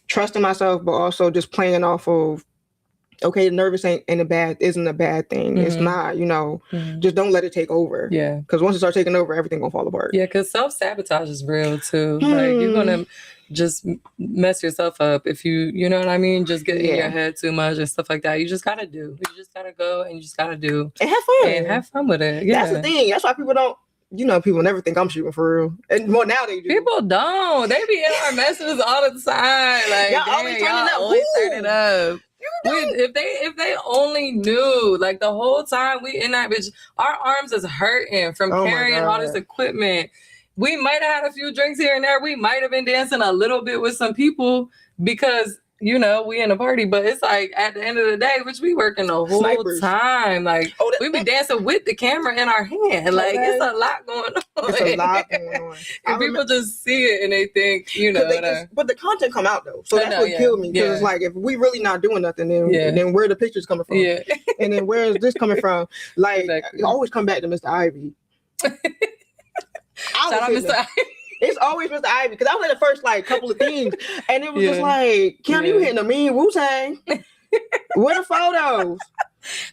trusting myself, but also just playing off of, okay, nervous isn't a bad thing. It's not, just don't let it take over. Yeah. Because once it starts taking over, everything gonna fall apart. Yeah, because self-sabotage is real too. Like you're gonna just mess yourself up if you know what I mean? Just get in your head too much and stuff like that. You just gotta do. You just gotta go and you just gotta do. And have fun. And have fun with it. Yeah. That's the thing. That's why people don't, people never think I'm shooting for real. And well, now they do. People don't. They be in our messages all the time. Like, y'all always turn it up. If they only knew, like the whole time we in that bitch, our arms is hurting from carrying all this equipment. We might have had a few drinks here and there. We might have been dancing a little bit with some people because we in a party. But it's like at the end of the day, which we working the whole time. Like we be dancing with the camera in our hand. Like it's a lot going on. It's a lot going on. And people just see it and they think, but the content come out though. So that's what killed me. Because it's like if we really not doing nothing, then where are the pictures coming from? Yeah. And then where is this coming from? Like I always come back to Mr. Ivy. Shout out Mr. Ivy. It's always Mr. Ivy because I was at the first couple of things, and it was just like, Keanu, you hitting a mean Wu-Tang. Where the photos?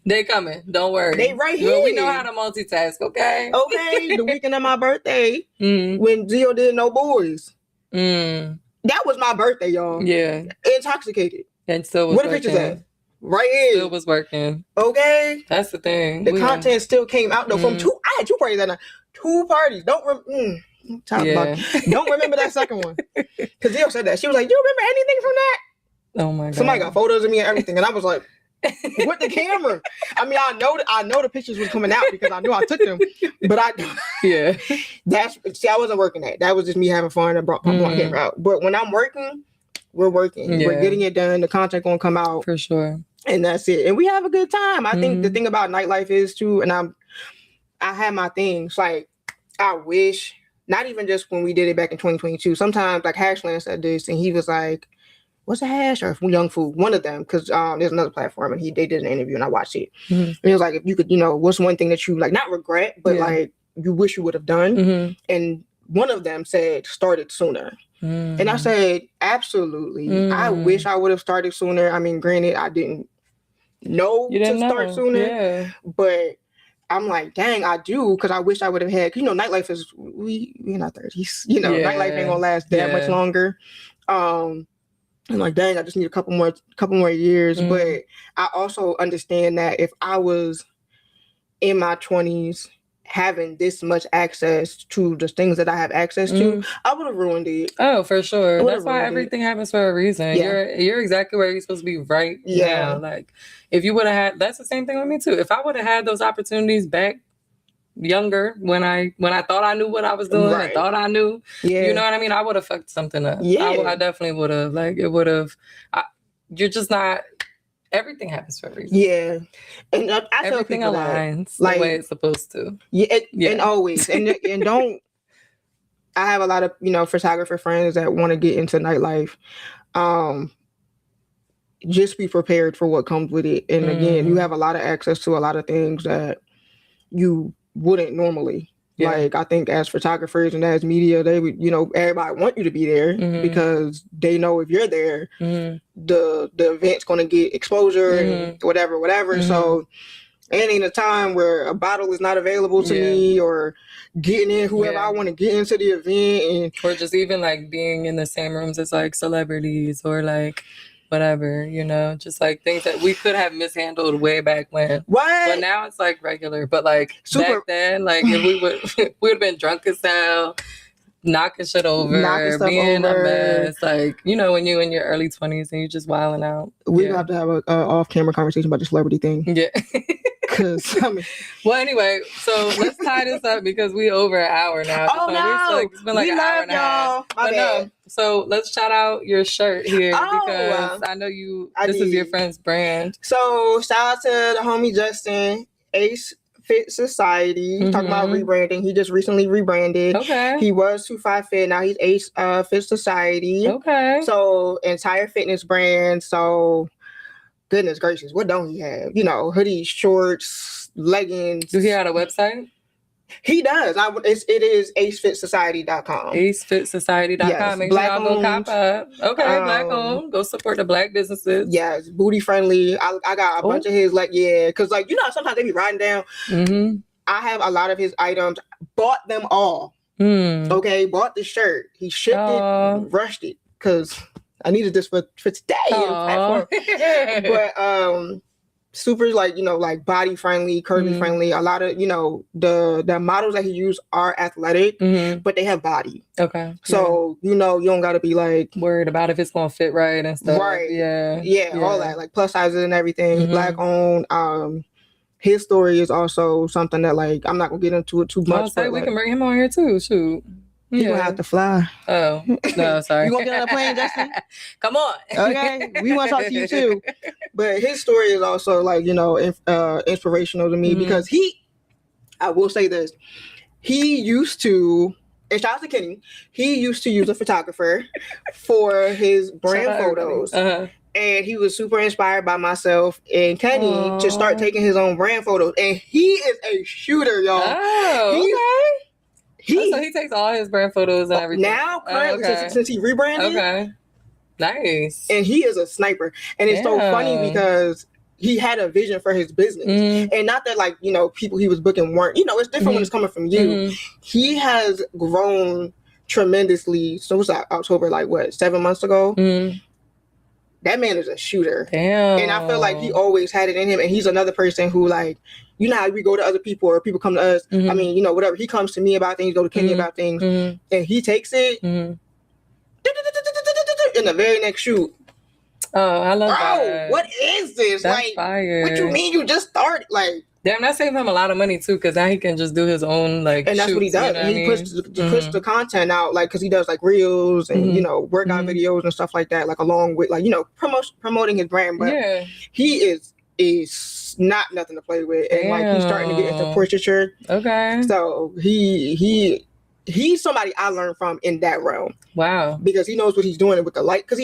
They coming. Don't worry. They right here. Well, we know how to multitask. Okay. Okay. The weekend of my birthday, when Zio did No Boys, that was my birthday, y'all. Yeah. Intoxicated. And still was working. Where the pictures at? Right here. Still was working. Okay. That's the thing. The content still came out though from two. I had 2 parties that night. 2 parties. Don't remember that second one. Because Zio said that. She was like, "Do you remember anything from that?" Oh my god. Somebody got photos of me and everything. And I was like, with the camera. I mean, I know the pictures was coming out because I knew I took them. But I wasn't working that. That was just me having fun and brought my camera out. But when I'm working, we're working. Yeah. We're getting it done. The content gonna come out. For sure. And that's it. And we have a good time. I think the thing about nightlife is too, and I have my things. Like I wish, not even just when we did it back in 2022. Sometimes like Hashland said this, and he was like, "What's a hash?" Or Young Food, one of them, because there's another platform, and they did an interview, and I watched it. And it was like, if you could, what's one thing that you like not regret, but like you wish you would have done? And one of them said, "Started sooner." And I said, absolutely. I wish I would have started sooner. I mean, granted, I didn't know to start sooner. Yeah. But I'm like, dang, I do, because I wish I would have had, nightlife is, we're in our 30s, nightlife ain't gonna last that much longer. I'm like, dang, I just need a couple more years. But I also understand that if I was in my 20s having this much access to the things that I have access to, I would have ruined it. Oh, for sure. That's why everything happens for a reason. Yeah. You're exactly where you're supposed to be right now. Like, if you would have had, that's the same thing with me too. If I would have had those opportunities back younger, when I thought I knew what I was doing and thought I knew, you know what I mean? I would have fucked something up. Yeah. I definitely would have. Like, it would have, you're just not, everything happens for a reason. Yeah. And I feel everything aligns the way it's supposed to. Yeah. And always. And don't, I have a lot of, photographer friends that want to get into nightlife. Just be prepared for what comes with it. And again, you have a lot of access to a lot of things that you wouldn't normally. Yeah. Like, I think as photographers and as media, they would, everybody want you to be there because they know if you're there, the event's going to get exposure and whatever. So it ain't a time where a bottle is not available to me, or getting in whoever I want to get into the event, or just even like being in the same rooms as like celebrities or like whatever, just like things that we could have mishandled way back when. What? But now it's like regular. But like back then, like if we would have been drunk as hell, knocking shit over, being a mess. Like, when you're in your early 20s and you're just wilding out. We have to have an off-camera conversation about the celebrity thing. Yeah. Well, anyway, so let's tie this up because we over an hour now. Oh, no. It's been like an hour and a half. No. So let's shout out your shirt here because I know this is your friend's brand. So shout out to the homie Justin, Ace Fit Society. Talking about rebranding. He just recently rebranded. Okay. He was 25 Fit. Now he's Ace Fit Society. Okay. So entire fitness brand. So goodness gracious, what don't he have? Hoodies, shorts, leggings. Do he have a website? He does. It is acefitsociety.com. Acefitsociety.com. Yes, Make sure y'all go cop up. Okay, black owned. Go support the black businesses. Yes, booty friendly. I got a bunch of his, because sometimes they be riding down. I have a lot of his items. Bought them all. Okay, bought the shirt. He shipped it, rushed it, because I needed this for today. But super like body friendly, curvy friendly. A lot of the models that he used are athletic, but they have body. Okay. So you don't got to be like worried about if it's gonna fit right and stuff. Right. Yeah. All that, like plus sizes and everything. Black owned. His story is also something that I'm not gonna get into it too much. We can bring him on here too. Shoot. You gonna have to fly. Oh, no, sorry. You gonna get on a plane, Justin? Come on. Okay, we want to talk to you too. But his story is also inspirational to me because I will say this, he used to, and shout out to Kenny, he used to use a photographer for his brand photos. And he was super inspired by myself and Kenny to start taking his own brand photos. And he is a shooter, y'all. Oh, okay. So he takes all his brand photos and everything. Now, currently, since he rebranded. Okay. Nice. And he is a sniper. And it's so funny because he had a vision for his business. And not that people he was booking weren't, it's different when it's coming from you. He has grown tremendously. So it was October, 7 months ago? That man is a shooter. Damn. And I feel like he always had it in him. And he's another person who how we go to other people or people come to us. I mean, whatever. He comes to me about things, go to Kenny about things. And he takes it in the very next shoot. Oh, I love that. What is this? That's fire. What you mean you just started? Damn, that saved him a lot of money too, because now he can just do his own and that's shoots, what he does. He puts the content out, because he does reels and workout videos and stuff like that, along with promoting his brand. But he is not nothing to play with, and he's starting to get into portraiture. Okay. So he's somebody I learned from in that realm. Wow. Because he knows what he's doing with the light. Because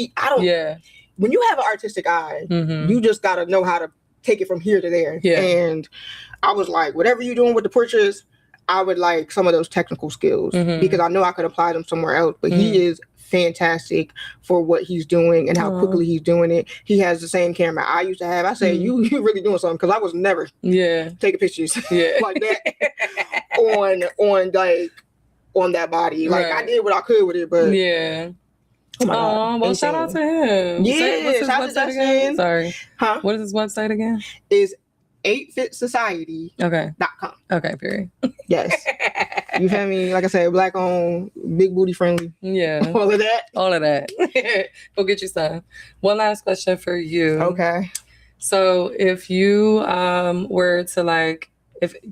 when you have an artistic eye, you just gotta know how to take it from here to there. Yeah. And I was like, whatever you're doing with the portraits, I would like some of those technical skills because I know I could apply them somewhere else. But he is fantastic for what he's doing and how quickly he's doing it. He has the same camera I used to have. I say, you really doing something, because I was never taking pictures like that on that body. Like I did what I could with it, but oh my God, well, shout out to him. Yeah, what's his website again? Sorry. Huh? What is his website again? Is 8fitsociety.com. Okay, period. Yes. You feel me? Like I said, black owned, big booty friendly. Yeah. All of that. Go get you some. One last question for you. Okay. So if you were to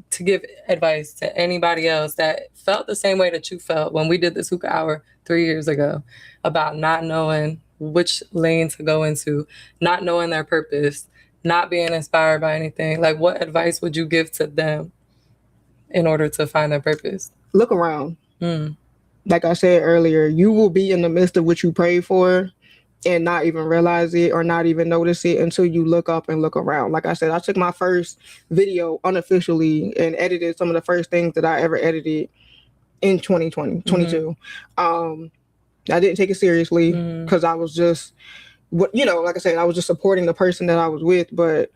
to give advice to anybody else that felt the same way that you felt when we did this hookah hour 3 years ago about not knowing which lane to go into, not knowing their purpose, not being inspired by anything, like what advice would you give to them in order to find their purpose? Look around. Like I said earlier, you will be in the midst of what you pray for and not even realize it or not even notice it until you look up and look around. Like I said, I took my first video unofficially and edited some of the first things that I ever edited in 2022. I didn't take it seriously because I was just, like I said, I was just supporting the person that I was with. But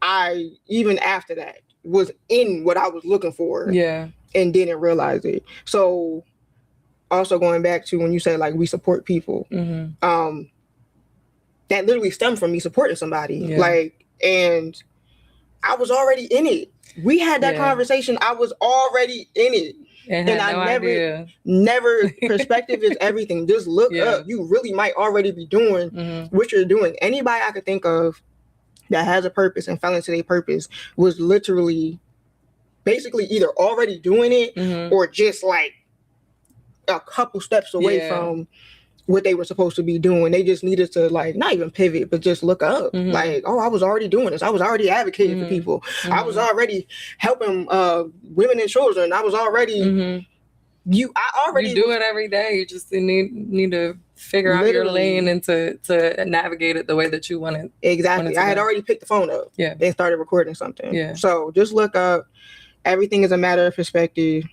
I, even after that, was in what I was looking for and didn't realize it. So also going back to when you say like we support people, that literally stemmed from me supporting somebody. And I was already in it. We had that conversation. I was already in it. And I never perspective is everything. Just look up. You really might already be doing what you're doing. Anybody I could think of that has a purpose and fell into their purpose was literally basically either already doing it or just like a couple steps away from what they were supposed to be doing. They just needed to like not even pivot, but just look up. Like, oh, I was already doing this. I was already advocating for people. I was already helping women and children. I was already you do it every day. You just need to figure out your lane and to navigate it the way that you want it. Exactly. I had already picked the phone up and started recording something. So just look up. Everything is a matter of perspective.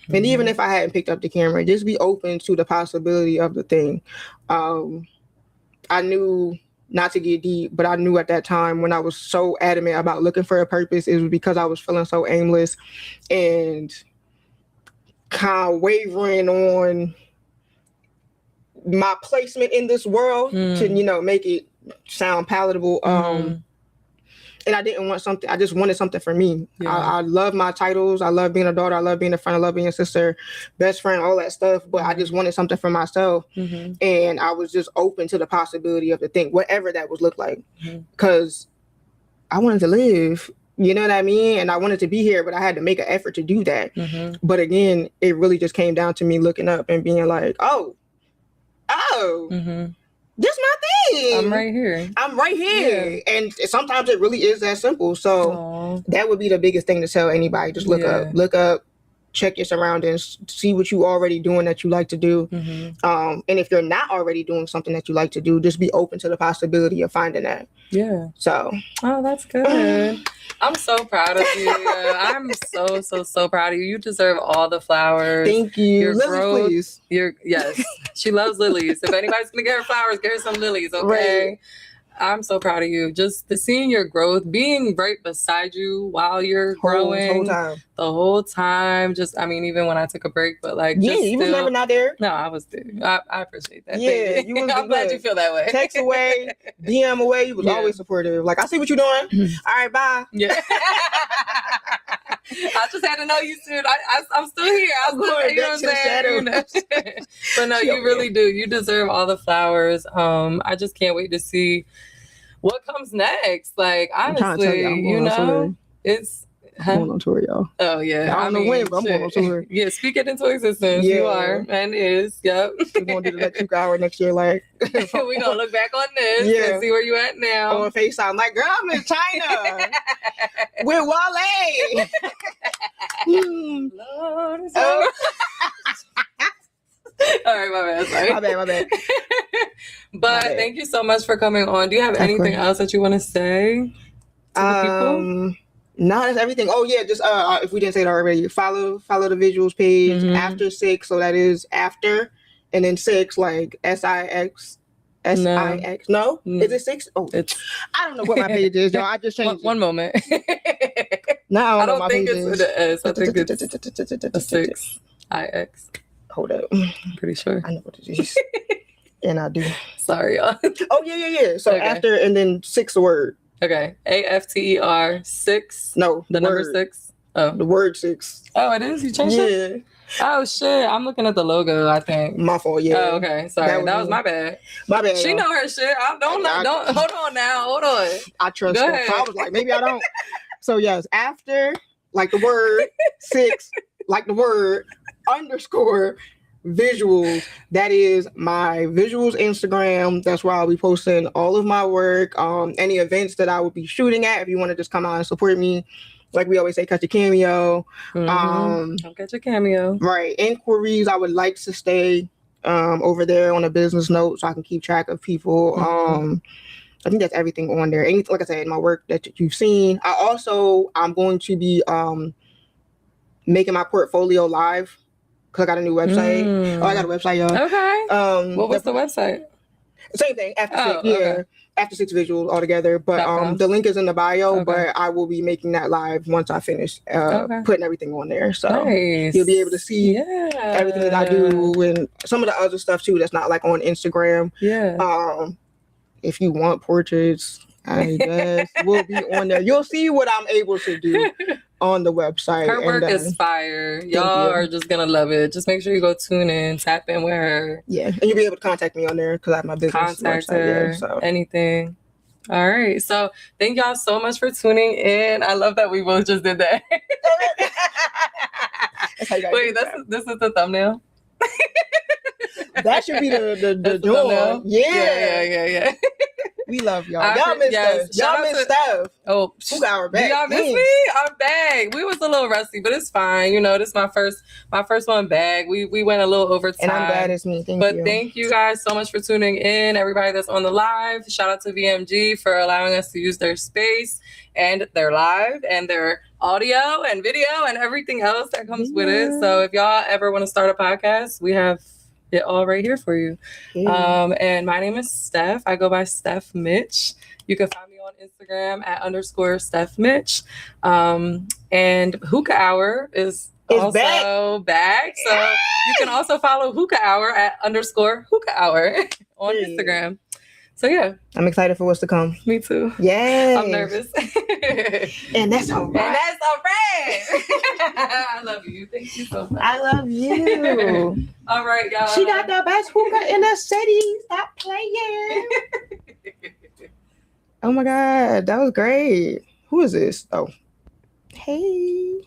And even if I hadn't picked up the camera, just be open to the possibility of the thing. I knew, not to get deep, but I knew at that time when I was so adamant about looking for a purpose, it was because I was feeling so aimless and kind of wavering on my placement in this world to, make it sound palatable. And I didn't want something. I just wanted something for me. I love my titles. I love being a daughter. I love being a friend. I love being a sister, best friend, all that stuff. But I just wanted something for myself. And I was just open to the possibility of the thing, whatever that would look like. Because I wanted to live, you know what I mean? And I wanted to be here, but I had to make an effort to do that. But again, it really just came down to me looking up and being like, oh, this my thing. I'm right here. And sometimes it really is that simple. So that would be the biggest thing to tell anybody. Just look up, check your surroundings, see what you already doing that you like to do. And if you're not already doing something that you like to do, just be open to the possibility of finding that. So. Oh, that's good. I'm so proud of you. I'm so proud of you. You deserve all the flowers. Thank you. Your lilies, growth, please. Yes, she loves lilies. If anybody's gonna get her flowers, get her some lilies, okay? Right. I'm so proud of you. Just seeing your growth, being right beside you while you're growing the whole time. Just, I mean, even when I took a break, but like, you was never not there. No, I was there. I appreciate that. Yeah, you was. I'm glad you feel that way. Text away, DM away. You was always supportive. Like, I see what you're doing. All right, bye. Yeah. I just had to know you soon. I'm still here. I'm still, you know what I'm saying? But no, you really do. You deserve all the flowers. I just can't wait to see what comes next. Like, honestly, it's I'm going on tour, y'all. Oh yeah, I don't know when, but I'm going on tour. Yeah, speak it into existence. Yeah. You are and is. Yep. We're going to do the next hookah hour next year. Like, we're gonna look back on this and see where you at now. On FaceTime, like, girl, I'm in China with Wale. Lord, all right, my bad. Sorry. My bad. But thank you so much for coming on. Do you have anything else that you want to say to the people? No, that's everything. Oh yeah, just if we didn't say it already, follow the visuals page after 6. So that is after, and then 6 like SIX. SIX. No, is it 6? Oh, I don't know what my page is, y'all. I just changed one moment. No, I don't think it's with an S. I think it's a 6. IX. Hold up. I'm pretty sure. I know what it is. And I do. Sorry, y'all. Oh yeah. So after and then 6 word. Okay. AFTER 6. No, the number 6. Oh, the word 6. Oh, it is. You changed it. Oh shit! I'm looking at the logo. I think. My fault. Yeah. Oh, okay. Sorry. That was my bad. My bad. She know her shit. Don't. Hold on now. Hold on. I trust her. So I was like, maybe I don't. So yes, after like the word 6, like the word _ visuals. That is my visuals Instagram. That's where I'll be posting all of my work. Any events that I will be shooting at. If you want to just come out and support me, like we always say, catch a cameo. Don't catch a cameo. Right. Inquiries. I would like to stay over there on a business note so I can keep track of people. I think that's everything on there. Anything, like I said, my work that you've seen. I'm going to be making my portfolio live. Cause I got a new website. I got a website, y'all. Okay. What was the website? Same thing. After 6, yeah. Okay. After 6 visuals altogether. But the link is in the bio. But I will be making that live once I finish putting everything on there. So you'll be able to see everything that I do and some of the other stuff too. That's not like on Instagram. Yeah. If you want portraits, I guess will be on there. You'll see what I'm able to do on the website. Her work is fire. Y'all are just gonna love it. Just make sure you go tune in, tap in with her. Yeah, and you'll be able to contact me on there because I have my business contact website. Her, so anything. All right. So thank y'all so much for tuning in. I love that we both just did that. Wait, this is the thumbnail. That should be the door. Yeah. We love y'all. Y'all missed us. Y'all missed Steph. Oh, Hookah hour back. Y'all miss me? I'm back. We was a little rusty, but it's fine. You know, this is my first one back. We went a little over time. And I'm glad it's me. Thank you guys so much for tuning in. Everybody that's on the live. Shout out to VMG for allowing us to use their space and their live and their audio and video and everything else that comes with it. So if y'all ever want to start a podcast, we have it all right here for you. And my name is Steph. I go by Steph Mitch. You can find me on Instagram at _Steph Mitch. And Hookah Hour is also back. So you can also follow Hookah Hour at _Hookah Hour on Instagram. So yeah, I'm excited for what's to come. Me too. Yeah, I'm nervous. And that's all right. I love you. Thank you so much. I love you. All right, y'all. She got the best hookah in the city. Stop playing. Oh my God, that was great. Who is this? Oh, hey.